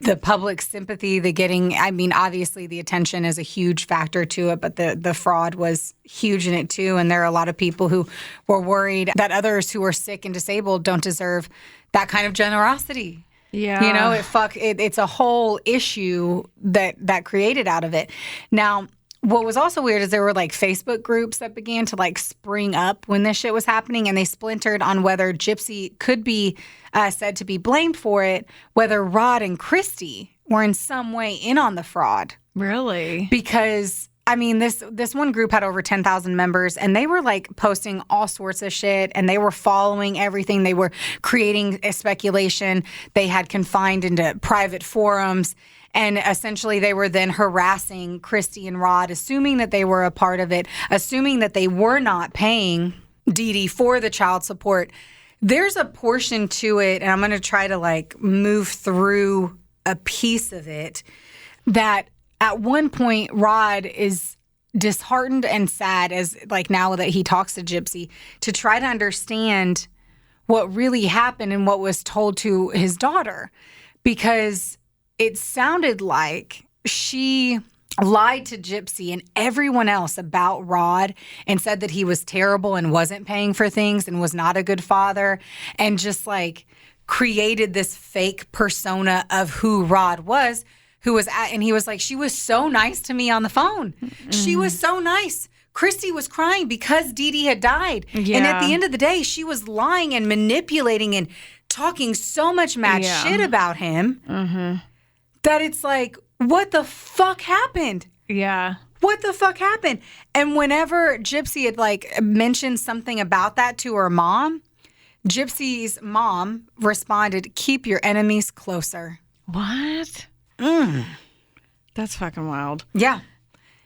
B: the public sympathy, the getting, I mean, obviously the attention is a huge factor to it, but the fraud was huge in it too. And there are a lot of people who were worried that others who are sick and disabled don't deserve that kind of generosity.
C: Yeah.
B: You know, it's a whole issue that created out of it. Now, what was also weird is there were like Facebook groups that began to like spring up when this shit was happening, and they splintered on whether Gypsy could be said to be blamed for it, whether Rod and Christy were in some way in on the fraud.
C: Really?
B: Because I mean, this one group had over 10,000 members, and they were like posting all sorts of shit, and they were following everything. They were creating a speculation. They had confined into private forums. And essentially, they were then harassing Christy and Rod, assuming that they were a part of it, assuming that they were not paying Dee Dee for the child support. There's a portion to it, and I'm going to try to like move through a piece of it, that at one point, Rod is disheartened and sad, as like now that he talks to Gypsy, to try to understand what really happened and what was told to his daughter, because it sounded like she lied to Gypsy and everyone else about Rod and said that he was terrible and wasn't paying for things and was not a good father, and just like created this fake persona of who Rod was, and he was like, she was so nice to me on the phone. Mm-hmm. She was so nice. Christy was crying because Dee Dee had died. Yeah. And at the end of the day, she was lying and manipulating and talking so much mad shit about him. Mm-hmm. That it's like, what the fuck happened?
C: Yeah.
B: What the fuck happened? And whenever Gypsy had like mentioned something about that to her mom, Gypsy's mom responded, "Keep your enemies closer."
C: What? That's fucking wild.
B: Yeah.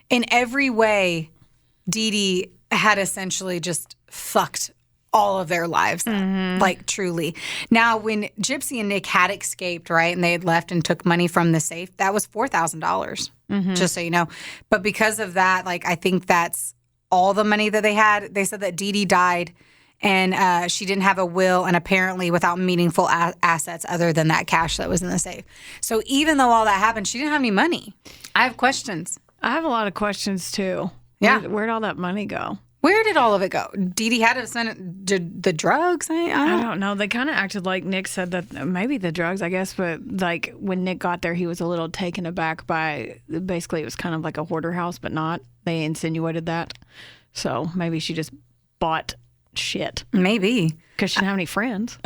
B: In every way, Dee Dee had essentially just fucked all of their lives up, like truly. Now, when Gypsy and Nick had escaped, right, and they had left and took money from the safe, that was $4,000, just so you know. But because of that, like, I think that's all the money that they had. They said that Dee Dee died and she didn't have a will, and apparently without meaningful assets other than that cash that was in the safe. So even though all that happened, she didn't have any money. I have questions.
C: I have a lot of questions too.
B: Yeah.
C: Where'd all that money go?
B: Where did all of it go? Dee Dee had to send it to the drugs?
C: I don't know. They kind of acted like Nick said that maybe the drugs, I guess, but like when Nick got there, he was a little taken aback by, basically it was kind of like a hoarder house, but not. They insinuated that. So maybe she just bought shit.
B: Maybe.
C: Because she didn't have any friends.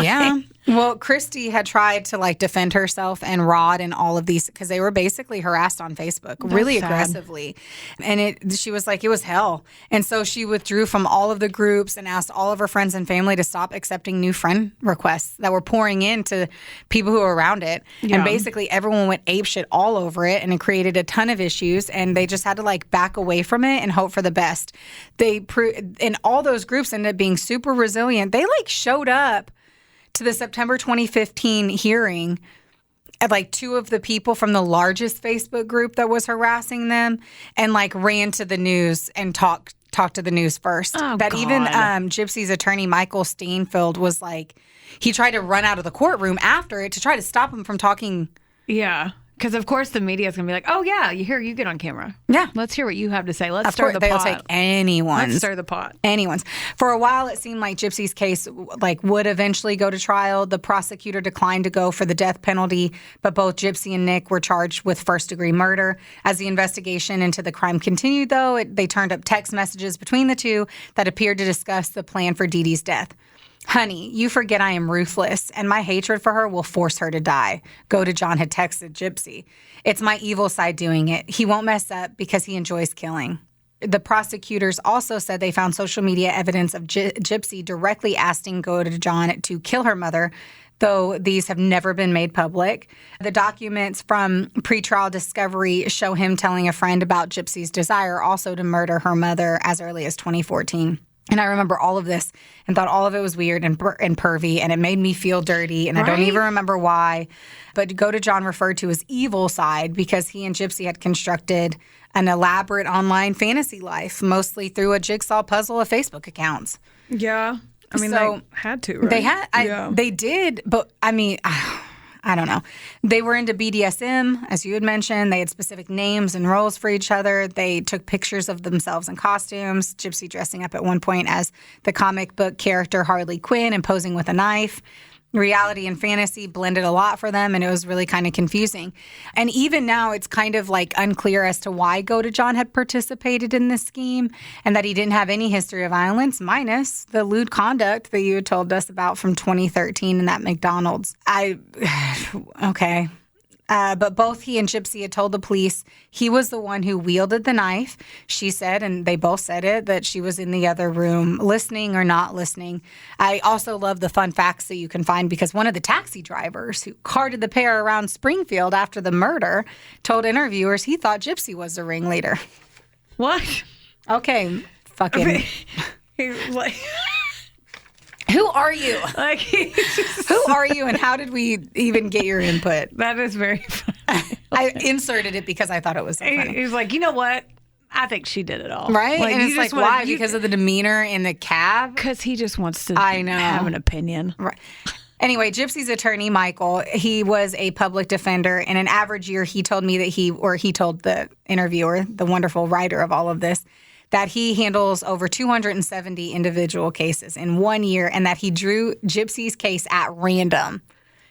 B: Yeah. Well, Christy had tried to like defend herself and Rod and all of these, because they were basically harassed on Facebook really aggressively. And she was like, it was hell. And so she withdrew from all of the groups and asked all of her friends and family to stop accepting new friend requests that were pouring in to people who were around it. Yeah. And basically everyone went apeshit all over it, and it created a ton of issues, and they just had to like back away from it and hope for the best. And all those groups ended up being super resilient. They like showed up to the September 2015 hearing, at like two of the people from the largest Facebook group that was harassing them, and like ran to the news and talked to the news first.
C: Oh,
B: that
C: God.
B: Even Gypsy's attorney, Michael Steinfeld, was like, he tried to run out of the courtroom after it to try to stop him from talking.
C: Yeah. Because, of course, the media is going to be like, oh, yeah, you get on camera.
B: Yeah.
C: Let's hear what you have to say. Let's stir the pot.
B: They'll take anyone's.
C: Let's stir the pot.
B: Anyone's. For a while, it seemed like Gypsy's case like would eventually go to trial. The prosecutor declined to go for the death penalty, but both Gypsy and Nick were charged with first-degree murder. As the investigation into the crime continued, though, they turned up text messages between the two that appeared to discuss the plan for Dee Dee's death. "Honey, you forget I am ruthless, and my hatred for her will force her to die," Godejon had texted Gypsy. "It's my evil side doing it. He won't mess up because he enjoys killing." The prosecutors also said they found social media evidence of Gypsy directly asking Godejon to kill her mother, though these have never been made public. The documents from pretrial discovery show him telling a friend about Gypsy's desire also to murder her mother as early as 2014. And I remember all of this and thought all of it was weird and pervy, and it made me feel dirty, and I don't even remember why. But Godejon referred to his evil side because he and Gypsy had constructed an elaborate online fantasy life, mostly through a jigsaw puzzle of Facebook accounts.
C: Yeah. I mean,
B: So,
C: they had to, right?
B: They did, but I mean, I don't know. They were into BDSM, as you had mentioned. They had specific names and roles for each other. They took pictures of themselves in costumes, Gypsy dressing up at one point as the comic book character Harley Quinn and posing with a knife. Reality and fantasy blended a lot for them, and it was really kind of confusing. And even now, it's kind of like unclear as to why Godejon had participated in this scheme and that he didn't have any history of violence, minus the lewd conduct that you had told us about from 2013 in that McDonald's. Okay. But both he and Gypsy had told the police he was the one who wielded the knife. She said, and they both said it, that she was in the other room listening or not listening. I also love the fun facts that you can find because one of the taxi drivers who carted the pair around Springfield after the murder told interviewers he thought Gypsy was the ringleader.
C: What?
B: Okay, fucking...
C: Like...
B: Who are you?
C: Like,
B: Who are you, and how did we even get your input?
C: That is very funny.
B: I inserted it because I thought it was so funny.
C: He's like, you know what? I think she did it all.
B: Right?
C: Like,
B: and it's like, why? Because of the demeanor in the cab?
C: Because he just wants to
B: have
C: an opinion.
B: Right. Anyway, Gypsy's attorney, Michael, he was a public defender. In an average year, he told me that he told the interviewer, the wonderful writer of all of this, that he handles over 270 individual cases in 1 year and that he drew Gypsy's case at random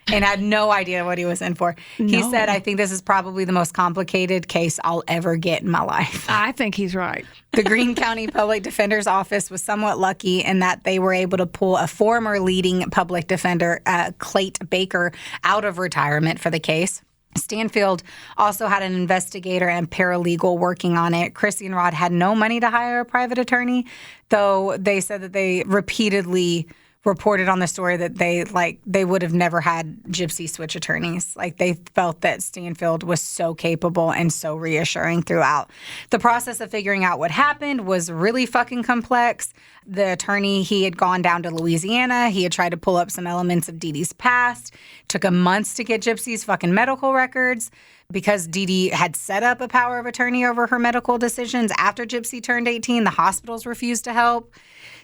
B: and had no idea what he was in for. He said, I think this is probably the most complicated case I'll ever get in my life.
C: I think he's right.
B: The Greene County Public Defender's Office was somewhat lucky in that they were able to pull a former leading public defender, Clayt Baker, out of retirement for the case. Stanfield also had an investigator and paralegal working on it. Chrissy and Rod had no money to hire a private attorney, though they said that they repeatedly reported on the story that they would have never had Gypsy switch attorneys. Like, they felt that Stanfield was so capable and so reassuring throughout. The process of figuring out what happened was really fucking complex. The attorney, he had gone down to Louisiana. He had tried to pull up some elements of Dee Dee's past. Took him months to get Gypsy's fucking medical records. Because Dee Dee had set up a power of attorney over her medical decisions after Gypsy turned 18, the hospitals refused to help.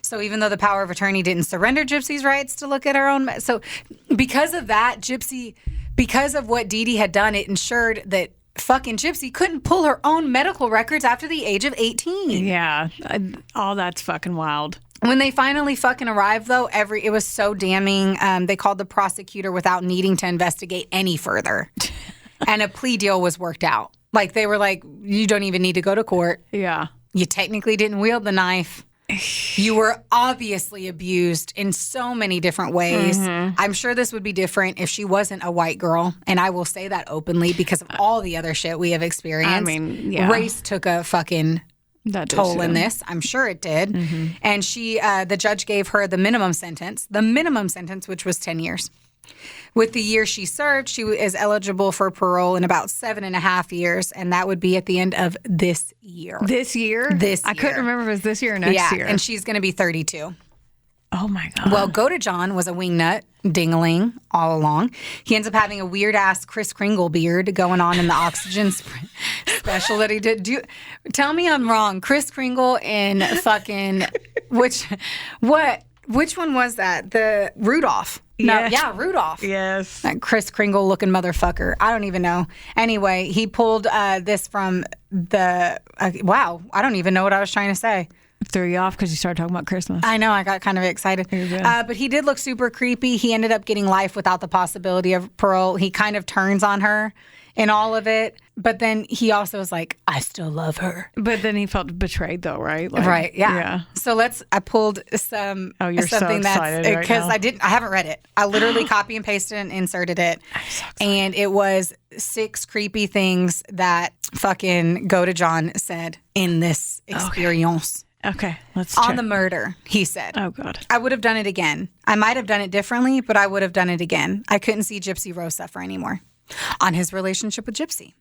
B: So even though the power of attorney didn't surrender Gypsy's rights to look at her own... So because of that, because of what Dee Dee had done, it ensured that fucking Gypsy couldn't pull her own medical records after the age of 18.
C: Yeah. All that's fucking wild.
B: When they finally fucking arrived, though, it was so damning. They called the prosecutor without needing to investigate any further. And a plea deal was worked out. Like, they were like, you don't even need to go to court.
C: Yeah.
B: You technically didn't wield the knife. You were obviously abused in so many different ways. Mm-hmm. I'm sure this would be different if she wasn't a white girl. And I will say that openly because of all the other shit we have experienced.
C: I mean, yeah.
B: Race took a fucking toll in this. I'm sure it did. Mm-hmm. And the judge gave her the minimum sentence, which was 10 years. With the year she served, she is eligible for parole in about 7.5 years, and that would be at the end of this year.
C: This year? I couldn't remember if it was this year or next year.
B: And she's going to be 32.
C: Oh, my God.
B: Well, Godejon was a wingnut, ding-a-ling, all along. He ends up having a weird-ass Kris Kringle beard going on in the Oxygen special that he did. Tell me I'm wrong. Kris Kringle in fucking... Which one was that? The Rudolph. No, yeah, Rudolph.
C: Yes.
B: That Kris Kringle looking motherfucker. I don't even know. Anyway, he pulled this from the... wow, I don't even know what I was trying to say.
C: Threw you off because you started talking about Christmas.
B: I know, I got kind of excited. But he did look super creepy. He ended up getting life without the possibility of parole. He kind of turns on her in all of it. But then he also was like, I still love her.
C: But then he felt betrayed though, right?
B: Like, right, yeah. So I pulled some...
C: Oh, you're something so excited right now.
B: Because I haven't read it. I literally copy and pasted and inserted it.
C: I'm so excited.
B: And it was 6 creepy things that fucking Godejon said in this experience.
C: Okay, let's check.
B: On the murder, he said.
C: Oh, God.
B: I would have done it again. I might have done it differently, but I would have done it again. I couldn't see Gypsy Rose suffer anymore. On his relationship with Gypsy.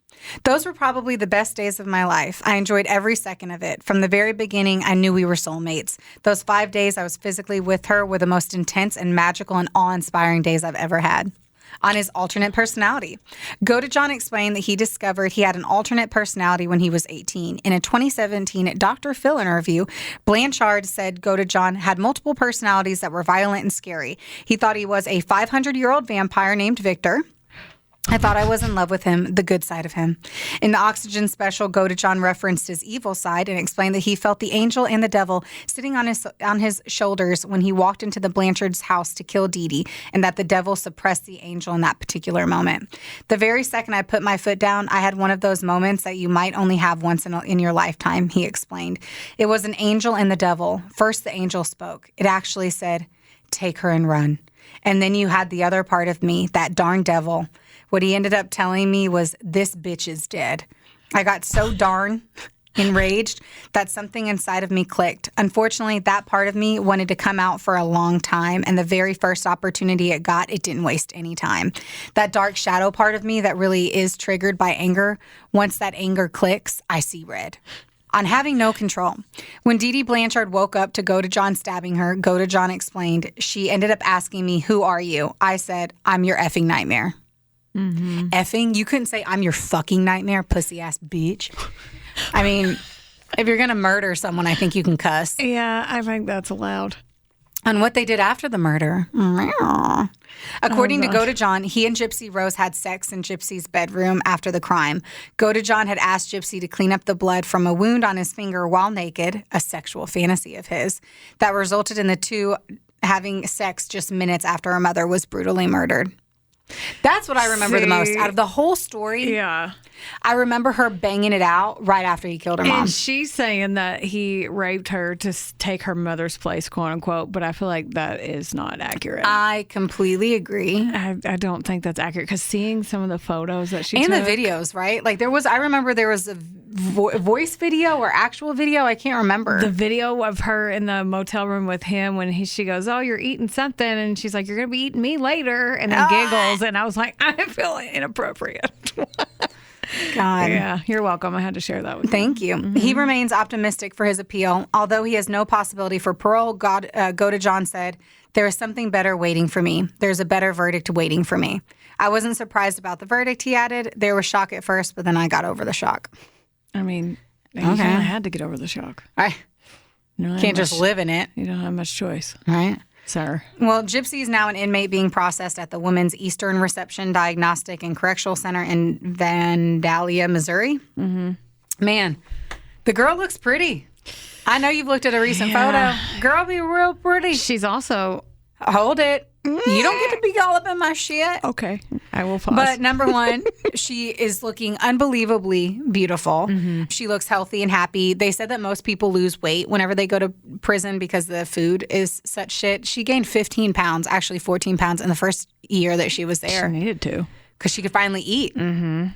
B: Those were probably the best days of my life. I enjoyed every second of it. From the very beginning, I knew we were soulmates. Those 5 days I was physically with her were the most intense and magical and awe-inspiring days I've ever had. On his alternate personality. Godejon explained that he discovered he had an alternate personality when he was 18. In a 2017 Dr. Phil interview, Blanchard said Godejon had multiple personalities that were violent and scary. He thought he was a 500-year-old vampire named Victor, I thought I was in love with him, the good side of him. In the Oxygen special, Godejon referenced his evil side and explained that he felt the angel and the devil sitting on his shoulders when he walked into the Blanchards' house to kill Dee Dee, and that the devil suppressed the angel in that particular moment. The very second I put my foot down, I had one of those moments that you might only have once in your lifetime, he explained. It was an angel and the devil. First, the angel spoke. It actually said, "Take her and run." And then you had the other part of me, that darn devil. What he ended up telling me was, "This bitch is dead." I got so darn enraged that something inside of me clicked. Unfortunately, that part of me wanted to come out for a long time, and the very first opportunity it got, it didn't waste any time. That dark shadow part of me that really is triggered by anger, once that anger clicks, I see red. On having no control. When Dee Dee Blanchard woke up to Godejon stabbing her, Godejon explained, she ended up asking me, "Who are you?" I said, "I'm your effing nightmare." Mm-hmm. Effing? You couldn't say, "I'm your fucking nightmare, pussy ass bitch." I mean, if you're going to murder someone, I think you can cuss.
C: Yeah, I think that's allowed.
B: On what they did after the murder. According to Godejon, he and Gypsy Rose had sex in Gypsy's bedroom after the crime. Godejon had asked Gypsy to clean up the blood from a wound on his finger while naked, a sexual fantasy of his, that resulted in the two having sex just minutes after her mother was brutally murdered. That's what I remember the most. Out of the whole story,
C: yeah,
B: I remember her banging it out right after he killed her mom.
C: And she's saying that he raped her to take her mother's place, quote unquote, but I feel like that is not accurate.
B: I completely agree.
C: I don't think that's accurate, because seeing some of the photos that she
B: took.
C: And
B: the videos, right? Like I remember there was a voice video or actual video. I can't remember.
C: The video of her in the motel room with him when she goes, "Oh, you're eating something." And she's like, "You're going to be eating me later." And then giggles. And I was like, I feel inappropriate.
B: God.
C: Yeah, you're welcome. I had to share that with you.
B: Thank you. Mm-hmm. He remains optimistic for his appeal. Although he has no possibility for parole, Godejon said, "There is something better waiting for me. There's a better verdict waiting for me." I wasn't surprised about the verdict, he added. There was shock at first, but then I got over the shock.
C: I mean, you kind of had to get over the shock.
B: You can't just live in it.
C: You don't have much choice.
B: Right.
C: Sir.
B: Well, Gypsy is now an inmate being processed at the Women's Eastern Reception Diagnostic and Correctional Center in Vandalia, Missouri. Mm-hmm. Man, the girl looks pretty. I know you've looked at a recent photo. Girl be real pretty.
C: She's also...
B: Hold it. You don't get to be all up in my shit.
C: Okay. I will pause.
B: But number one, she is looking unbelievably beautiful. Mm-hmm. She looks healthy and happy. They said that most people lose weight whenever they go to prison because the food is such shit. She gained 15 pounds, actually 14 pounds in the first year that she was there.
C: She needed to.
B: Because she could finally eat,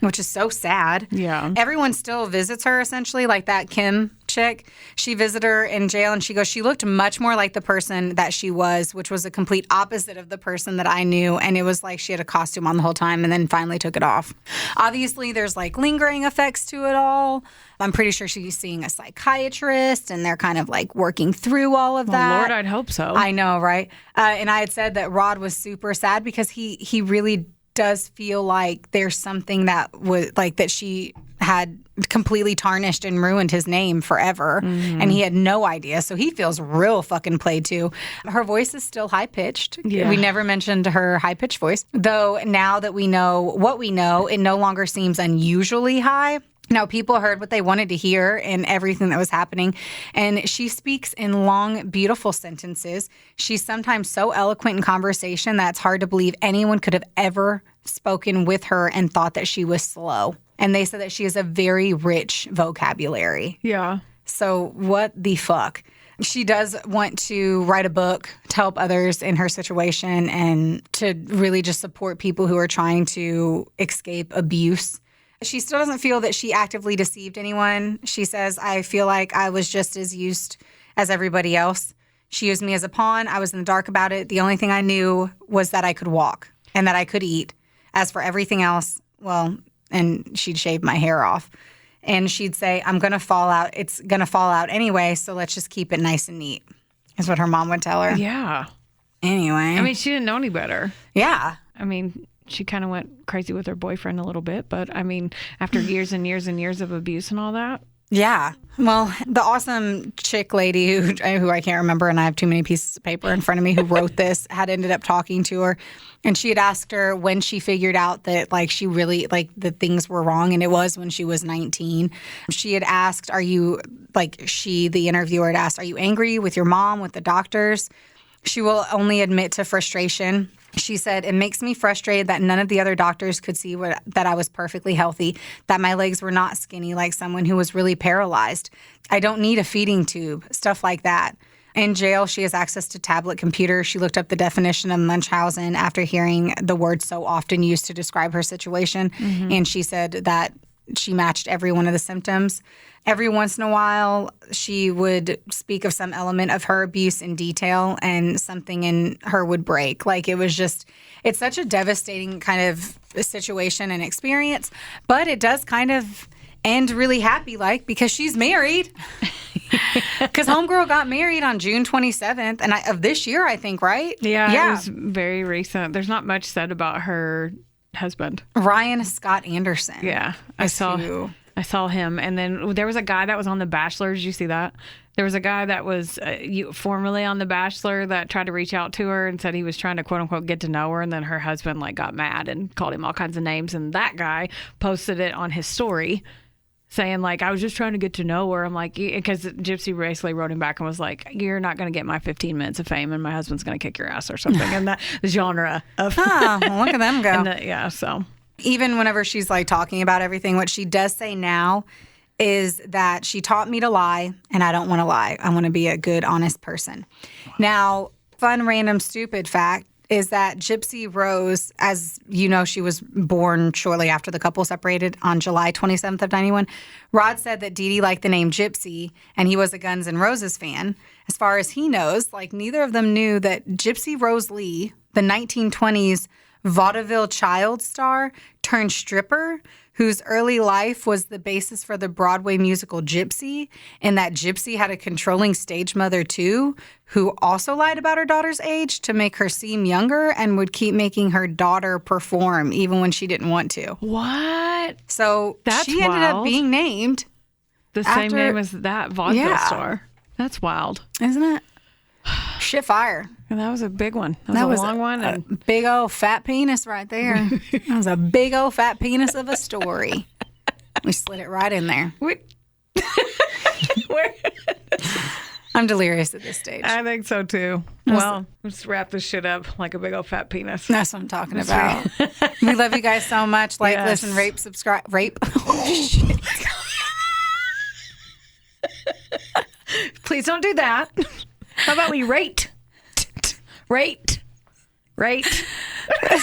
B: which is so sad.
C: Yeah.
B: Everyone still visits her, essentially, like that Kim chick. She visited her in jail, and she goes, she looked much more like the person that she was, which was a complete opposite of the person that I knew. And it was like she had a costume on the whole time and then finally took it off. Obviously, there's like lingering effects to it all. I'm pretty sure she's seeing a psychiatrist, and they're kind of like working through all of that.
C: Lord, I'd hope so.
B: I know, right? And I had said that Rod was super sad because he really does feel like there's something that was like that she had completely tarnished and ruined his name forever, and he had no idea. So he feels real fucking played too. Her voice is still high pitched. Yeah. We never mentioned her high pitched voice, though. Now that we know what we know, it no longer seems unusually high. Now, people heard what they wanted to hear and everything that was happening, and she speaks in long, beautiful sentences. She's sometimes so eloquent in conversation that it's hard to believe anyone could have ever spoken with her and thought that she was slow. And they said that she has a very rich vocabulary.
C: Yeah.
B: So what the fuck? She does want to write a book to help others in her situation and to really just support people who are trying to escape abuse. She still doesn't feel that she actively deceived anyone. She says, "I feel like I was just as used as everybody else. She used me as a pawn. I was in the dark about it. The only thing I knew was that I could walk and that I could eat. As for everything else, well," and she'd shave my hair off. And she'd say, "I'm going to fall out. It's going to fall out anyway, so let's just keep it nice and neat," is what her mom would tell her.
C: Yeah.
B: Anyway.
C: I mean, she didn't know any better.
B: Yeah.
C: I mean, she kind of went crazy with her boyfriend a little bit, but I mean, after years and years and years of abuse and all that.
B: Yeah. Well, the awesome chick lady who I can't remember, and I have too many pieces of paper in front of me, who wrote this, had ended up talking to her. And she had asked her when she figured out that, like, she really, like, the things were wrong. And it was when she was 19. She had asked, the interviewer had asked, are you angry with your mom, with the doctors? She will only admit to frustration. She said, it makes me frustrated that none of the other doctors could see that I was perfectly healthy, that my legs were not skinny like someone who was really paralyzed. I don't need a feeding tube, stuff like that. In jail, she has access to tablet computers. She looked up the definition of Munchausen after hearing the word so often used to describe her situation. Mm-hmm. And she said that she matched every one of the symptoms. Every once in a while, she would speak of some element of her abuse in detail, and something in her would break. Like, it was just, it's such a devastating kind of situation and experience, but it does kind of end really happy, like, because she's married. Because homegirl got married on June 27th of this year, I think, right?
C: Yeah, it was very recent. There's not much said about her husband.
B: Ryan Scott Anderson.
C: Yeah, I saw him. And then there was a guy that was on The Bachelor. Did you see that? There was a guy that was formerly on The Bachelor that tried to reach out to her and said he was trying to, quote unquote, get to know her. And then her husband, like, got mad and called him all kinds of names. And that guy posted it on his story saying, like, I was just trying to get to know her. I'm like, because Gypsy basically wrote him back and was like, you're not going to get my 15 minutes of fame, and my husband's going to kick your ass or something. And that genre of.
B: Oh, well, look at them go.
C: So.
B: Even whenever she's, like, talking about everything, what she does say now is that she taught me to lie, and I don't want to lie. I want to be a good, honest person. Wow. Now, fun, random, stupid fact is that Gypsy Rose, as you know, she was born shortly after the couple separated on July 27th of 91. Rod said that Dee Dee liked the name Gypsy, and he was a Guns N' Roses fan. As far as he knows, like, neither of them knew that Gypsy Rose Lee, the 1920s vaudeville child star turned stripper, whose early life was the basis for the Broadway musical Gypsy, and that Gypsy had a controlling stage mother too, who also lied about her daughter's age to make her seem younger and would keep making her daughter perform even when she didn't want to.
C: What?
B: So she ended up being named
C: the same name as that vaudeville star. That's wild.
B: Isn't it? Shit fire.
C: And that was a big one. That was a long one.
B: And big old fat penis right there. That was a big old fat penis of a story. We slid it right in there. I'm delirious at this stage.
C: I think so too. Well, let's wrap this shit up like a big old fat penis.
B: That's what I'm talking about. We love you guys so much. Like, listen, rate, subscribe. Rape. Oh, shit.
C: Please don't do that. How about we rate? Rate. We love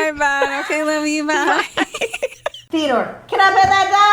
C: you.
B: Bye. Okay, love you. Bye.
D: Theodore, can I bet that guy?